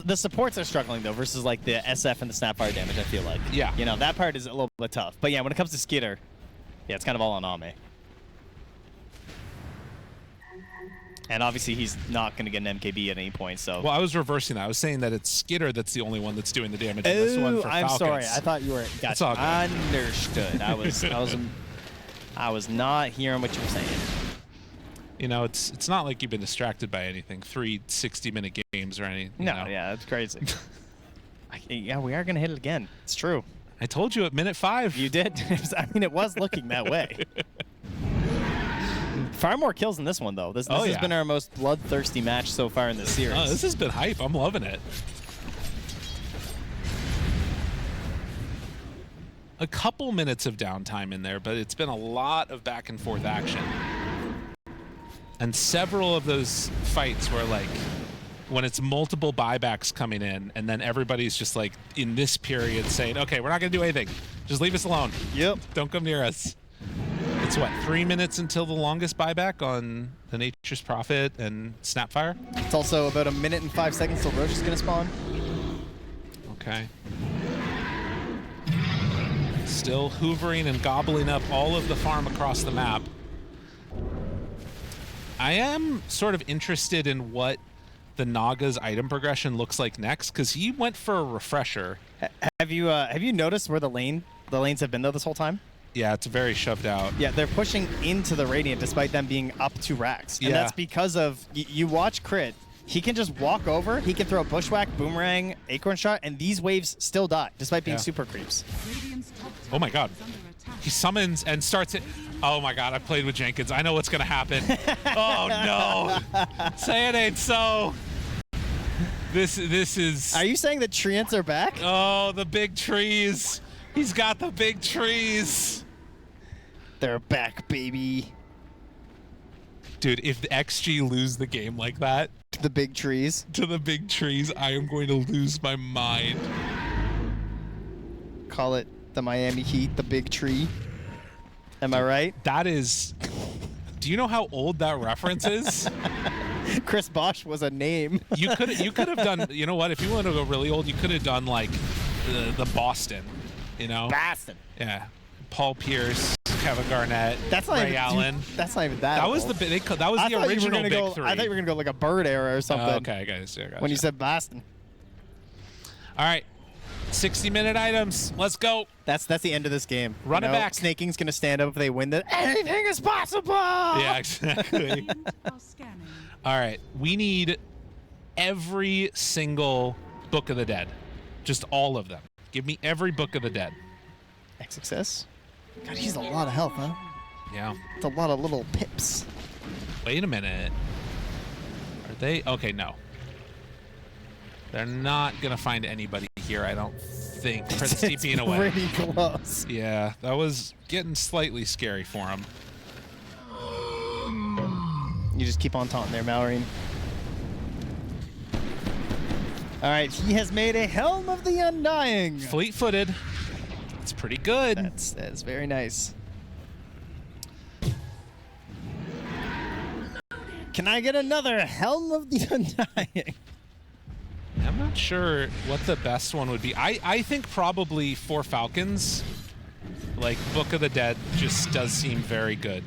The supports are struggling though versus like the SF and the Snapfire damage, I feel like. Yeah. You know, that part is a little bit tough. But yeah, when it comes to Skidder, yeah, it's kind of all on Ame. And obviously he's not going to get an MKB at any point, so... Well, I was reversing that. I was saying that it's Skidder that's the only one that's doing the damage in this one for I'm Falcons. sorry. I thought you were... That's all good. Understood. I was I was not hearing what you were saying. You know, it's not like you've been distracted by anything. 3 60-minute games or anything. No, know. yeah, that's crazy. Yeah, we are going to hit it again. It's true. I told you at minute 5. You did. I mean, it was looking that way. Far more kills than this one, though. This has been our most bloodthirsty match so far in this series. Oh, this has been hype. I'm loving it. A couple minutes of downtime in there, but it's been a lot of back and forth action. And several of those fights were like, when it's multiple buybacks coming in, and then everybody's just like in this period saying, okay, we're not going to do anything. Just leave us alone. Yep. Don't come near us. It's what, 3 minutes until the longest buyback on the Nature's Prophet and Snapfire? It's also about 1 minute and 5 seconds till Roche is going to spawn. Okay. Still hoovering and gobbling up all of the farm across the map. I am sort of interested in what the Naga's item progression looks like next, because he went for a refresher. Have you noticed where the lanes have been though this whole time? Yeah, it's very shoved out. Yeah, they're pushing into the Radiant despite them being up 2 racks. And Yeah. that's because of, you watch Crit, he can just walk over, he can throw Bushwhack, Boomerang, Acorn Shot, and these waves still die despite being super creeps. Radiant's top tower Oh my god. is under attack. He summons and starts it. Oh my god, I played with Jenkins. I know what's going to happen. Oh no. Say it ain't so. This is... Are you saying that treants are back? Oh, the big trees. He's got the big trees. They're back, baby. Dude, if the XG lose the game like that, The big trees. to the big trees, I am going to lose my mind. Call it the Miami Heat, the big tree. Am I right? That is... Do you know how old that reference is? Chris Bosch was a name. You could have done... You know what? If you want to go really old, you could have done, like, the Boston, you know? Boston. Yeah. Paul Pierce, Kevin Garnett, That's not Ray even, Allen. Dude, that's not even that. That was old. that was the original big three. I thought you were gonna go like a Bird era or something. Oh, okay, guys. Yeah, gotcha. When you said Boston. All right, 60-minute items. Let's go. That's the end of this game. Run it back. Snaking's gonna stand up if they win. Anything is possible. Yeah, exactly. Radiant are scanning. All right, we need every single Book of the Dead, just all of them. Give me every Book of the Dead. XXS. God, he's a lot of health, huh? Yeah. It's a lot of little pips. Wait a minute. Are they? Okay, no. They're not gonna find anybody here, I don't think. Prince It's TPing away. pretty close. Yeah, that was getting slightly scary for him. You just keep on taunting there, Mallory. All right, he has made a Helm of the Undying. Fleet-footed. It's pretty good. That's very nice. Can I get another Helm of the Undying? I'm not sure what the best one would be. I think probably for Falcons, like Book of the Dead just does seem very good.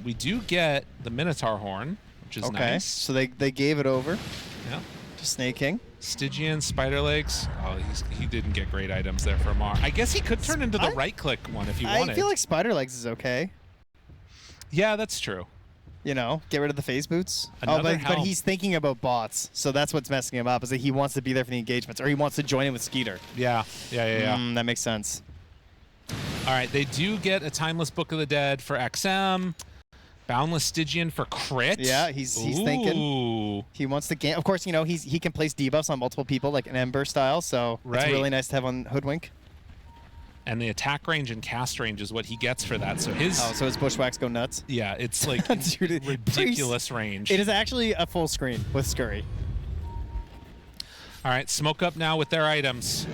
We do get the Minotaur Horn, which is nice. So they gave it over Yeah. to Snake King. Stygian, Spider Legs. Oh, he didn't get great items there for Mar. I guess he could turn into the right-click one if he wanted. I feel like Spider Legs is okay. Yeah, that's true. You know, get rid of the phase boots. Another but helm. he's thinking about bots, so that's what's messing him up. Is that he wants to be there for the engagements, or he wants to join in with Skeeter. Yeah. That makes sense. All right, they do get a Timeless Book of the Dead for XM. Boundless Stygian for crit. Yeah, he's thinking. Ooh. He wants to gain. Of course, you know he can place debuffs on multiple people like an Ember style, so Right. it's really nice to have on Hoodwink. And the attack range and cast range is what he gets for that. So his Oh, so his Bushwhacks go nuts. yeah, it's like Dude, ridiculous range. It is actually a full screen with Scurry. All right, smoke up now with their items.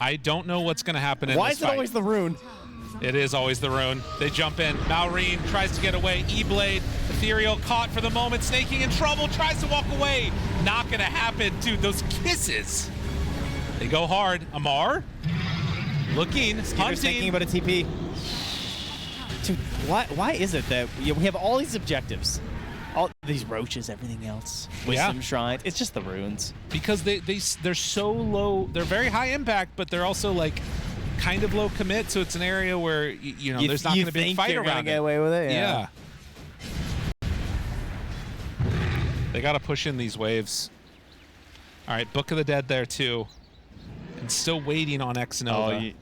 I don't know what's going to happen in Why this is it fight. always the rune? It is always the rune. They jump in. Malrine tries to get away. E-Blade, Ethereal caught for the moment. Snaking in trouble, tries to walk away. Not going to happen. Dude, those kisses. They go hard. Amar looking, Skeeter's hunting. thinking about a TP. Dude, why is it that we have all these objectives? All these roaches, everything else. Wisdom shrines. It's just the runes. Because they're so low. They're very high impact, but they're also like kind of low commit, so it's an area where you know there's not going to be a fight around get away with it. Yeah. They got to push in these waves. All right, Book of the Dead there too, and still waiting on Xnova.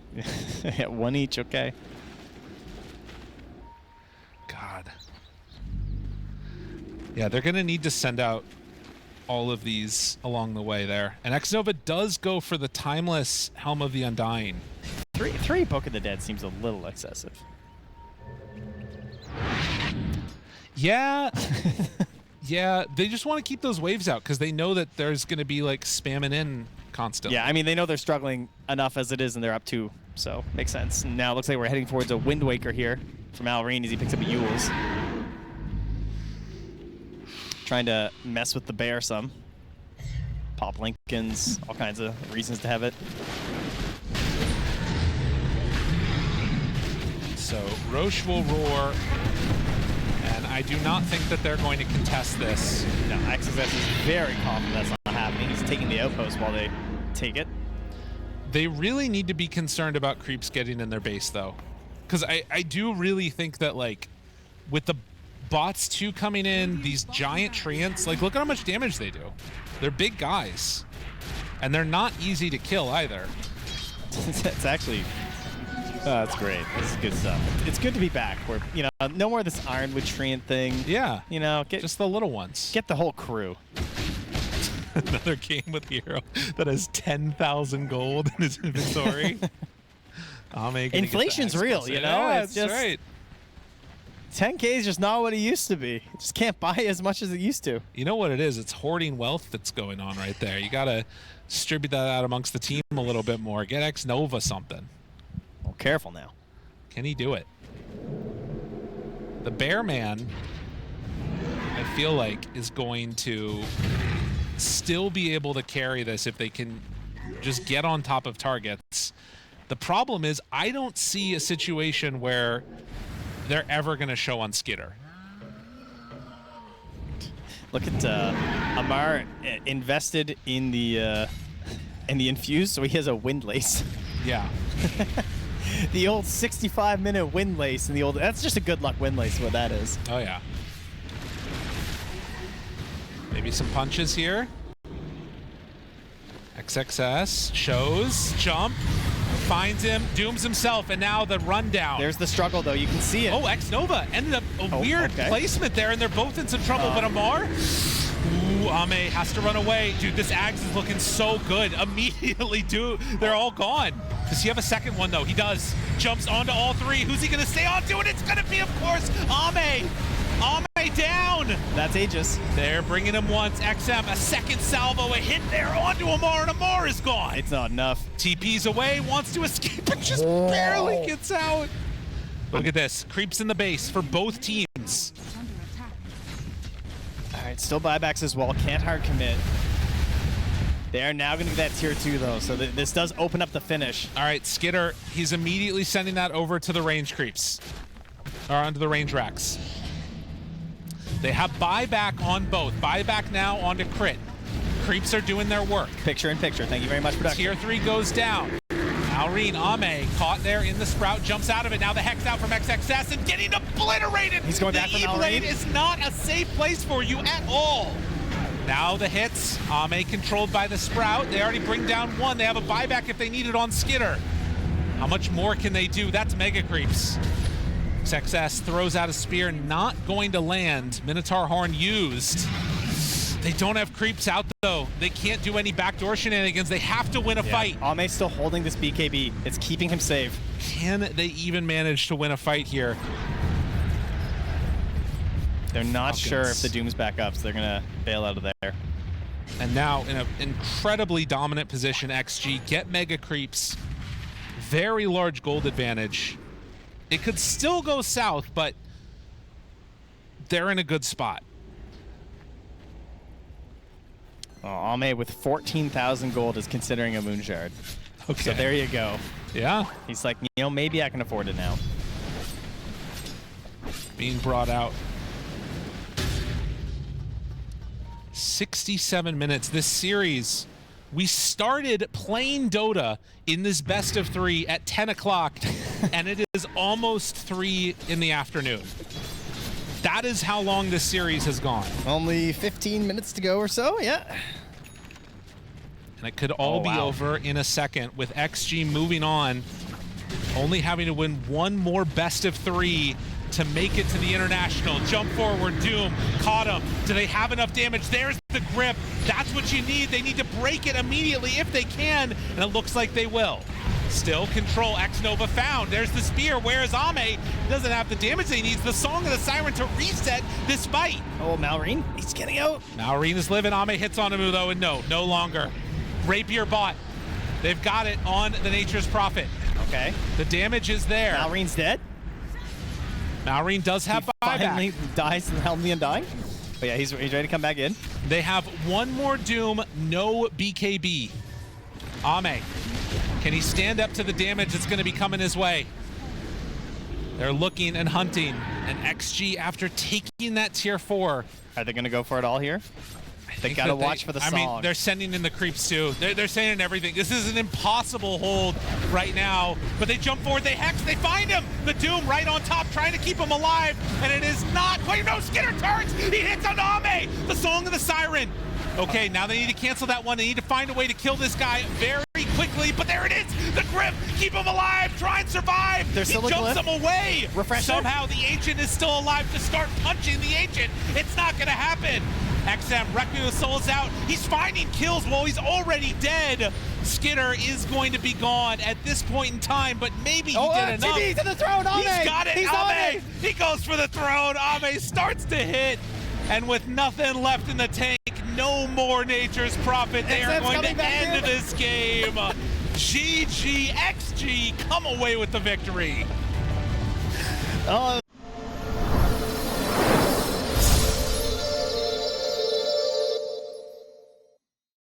Yeah, one each. Okay. God. Yeah, they're going to need to send out all of these along the way there. And Xnova does go for the timeless Helm of the Undying. Three Book of the Dead seems a little excessive. Yeah. Yeah, they just want to keep those waves out because they know that there's going to be like spamming in constantly. Yeah, I mean, they know they're struggling enough as it is, and they're up 2, so makes sense. And now it looks like we're heading towards a Wind Waker here from Alreen as he picks up a Yule's. Trying to mess with the bear some. Pop Lincolns, all kinds of reasons to have it. So Roche will roar, and I do not think that they're going to contest this. No, XSS is very confident that's not happening. He's taking the outpost while they take it. They really need to be concerned about creeps getting in their base, though. Because I do really think that, like, with the bots 2 coming in, these giant treants, like, look at how much damage they do. They're big guys. And they're not easy to kill, either. It's actually... that's great. This is good stuff. It's good to be back. Where no more of this Ironwood treant thing. Yeah. Get just the little ones. Get the whole crew. Another game with the hero that has 10,000 gold in his inventory. Inflation's real, Yeah, it's that's just right. 10K is just not what it used to be. It just can't buy as much as it used to. You know what it is? It's hoarding wealth that's going on right there. You got to distribute that out amongst the team a little bit more. Get Xnova something. Well, careful now. Can he do it? The Bear Man, I feel like, is going to still be able to carry this if they can just get on top of targets. The problem is I don't see a situation where they're ever going to show on Skitter. Look at Amar invested in the infuse, so he has a wind lace. Yeah. The old 65-minute wind lace and the old... That's just a good luck wind lace, what that is. Oh, yeah. Maybe some punches here. XXS shows, jump, finds him, dooms himself, and now the rundown. There's the struggle, though. You can see it. Oh, Xnova ended up a weird placement there, and they're both in some trouble. But Amar, Ame has to run away. Dude, this Ags is looking so good. Immediately, dude, they're all gone. Does he have a second one, though? He does. Jumps onto all 3. Who's he going to stay on to? And it's going to be, of course, Ame. Ame down. That's Aegis. They're bringing him once. XM, a second salvo, a hit there onto Amar, and Amar is gone. It's not enough. TP's away, wants to escape, but just barely gets out. Look at this. Creeps in the base for both teams. Under attack. All right, still buybacks as well. Can't hard commit. They are now going to get that tier 2, though, so this does open up the finish. All right, Skitter, he's immediately sending that over to the range creeps. Or onto the range racks. They have buyback on both. Buyback now onto crit. Creeps are doing their work. Picture in picture. Thank you very much, production. Tier 3 goes down. Alreen, Ame, caught there in the Sprout, jumps out of it. Now the Hex out from XXS and getting obliterated. He's going back from Alreen. The E-Blade is not a safe place for you at all. Now the hits. Ame controlled by the Sprout. They already bring down 1. They have a buyback if they need it on Skitter. How much more can they do? That's Mega Creeps. XXS throws out a spear, not going to land. Minotaur Horn used. They don't have creeps out, though. They can't do any backdoor shenanigans. They have to win a fight. Ame's still holding this BKB. It's keeping him safe. Can they even manage to win a fight here? They're not Falcons. sure if the Doom's back up, so they're going to bail out of there. And now in an incredibly dominant position, XG get Mega Creeps. Very large gold advantage. It could still go south, but they're in a good spot. Oh, Ame with 14,000 gold is considering a Moonshard. Okay. So there you go. Yeah. He's like, maybe I can afford it now. Being brought out. 67 minutes. This series We started playing Dota in this best of 3 at 10 o'clock, and it is almost 3 in the afternoon. That is how long this series has gone. Only 15 minutes to go or so, yeah. And it could all be over in a second with XG moving on, only having to win one more best of 3 to make it to the international. Jump forward, Doom, caught him. Do they have enough damage? There's the grip. That's what you need. They need to break it immediately if they can, and it looks like they will. Still control, X-Nova found. There's the spear. Where is Ame? Doesn't have the damage they need. The Song of the Siren to reset this fight. Oh, Malrine, he's getting out. Malrine is living. Ame hits on him though, and no longer. Rapier bot. They've got it on the Nature's Prophet. Okay. The damage is there. Malrine's dead. Malrine does have Finally buyback. dies in the Helm the Undying. But yeah, he's ready to come back in. They have one more Doom, no BKB. Ame, can he stand up to the damage that's going to be coming his way? They're looking and hunting. And XG, after taking that tier 4. Are they going to go for it all here? They got to watch for the song. I mean, they're sending in the creeps too. They're sending in everything. This is an impossible hold right now. But they jump forward, they hex, they find him. The Doom right on top, trying to keep him alive. And it is not quite. No, Skinner turns. He hits on Ame. The Song of the Siren. Okay, now they need to cancel that one. They need to find a way to kill this guy very quickly. But there it is. The grip. Keep him alive. Try and survive. There's he jumps him away. Refresher. Somehow the Ancient is still alive to start punching the Ancient. It's not going to happen. XM, Requiem of Soul is out. He's finding kills while he's already dead. Skinner is going to be gone at this point in time, but maybe he did enough. TV to the throne, Ame! He's got it, He's on Ame! it! He goes for the throne, Ame starts to hit, and with nothing left in the tank, no more Nature's Prophet. They are going to end this game. GG, XG, come away with the victory. Oh,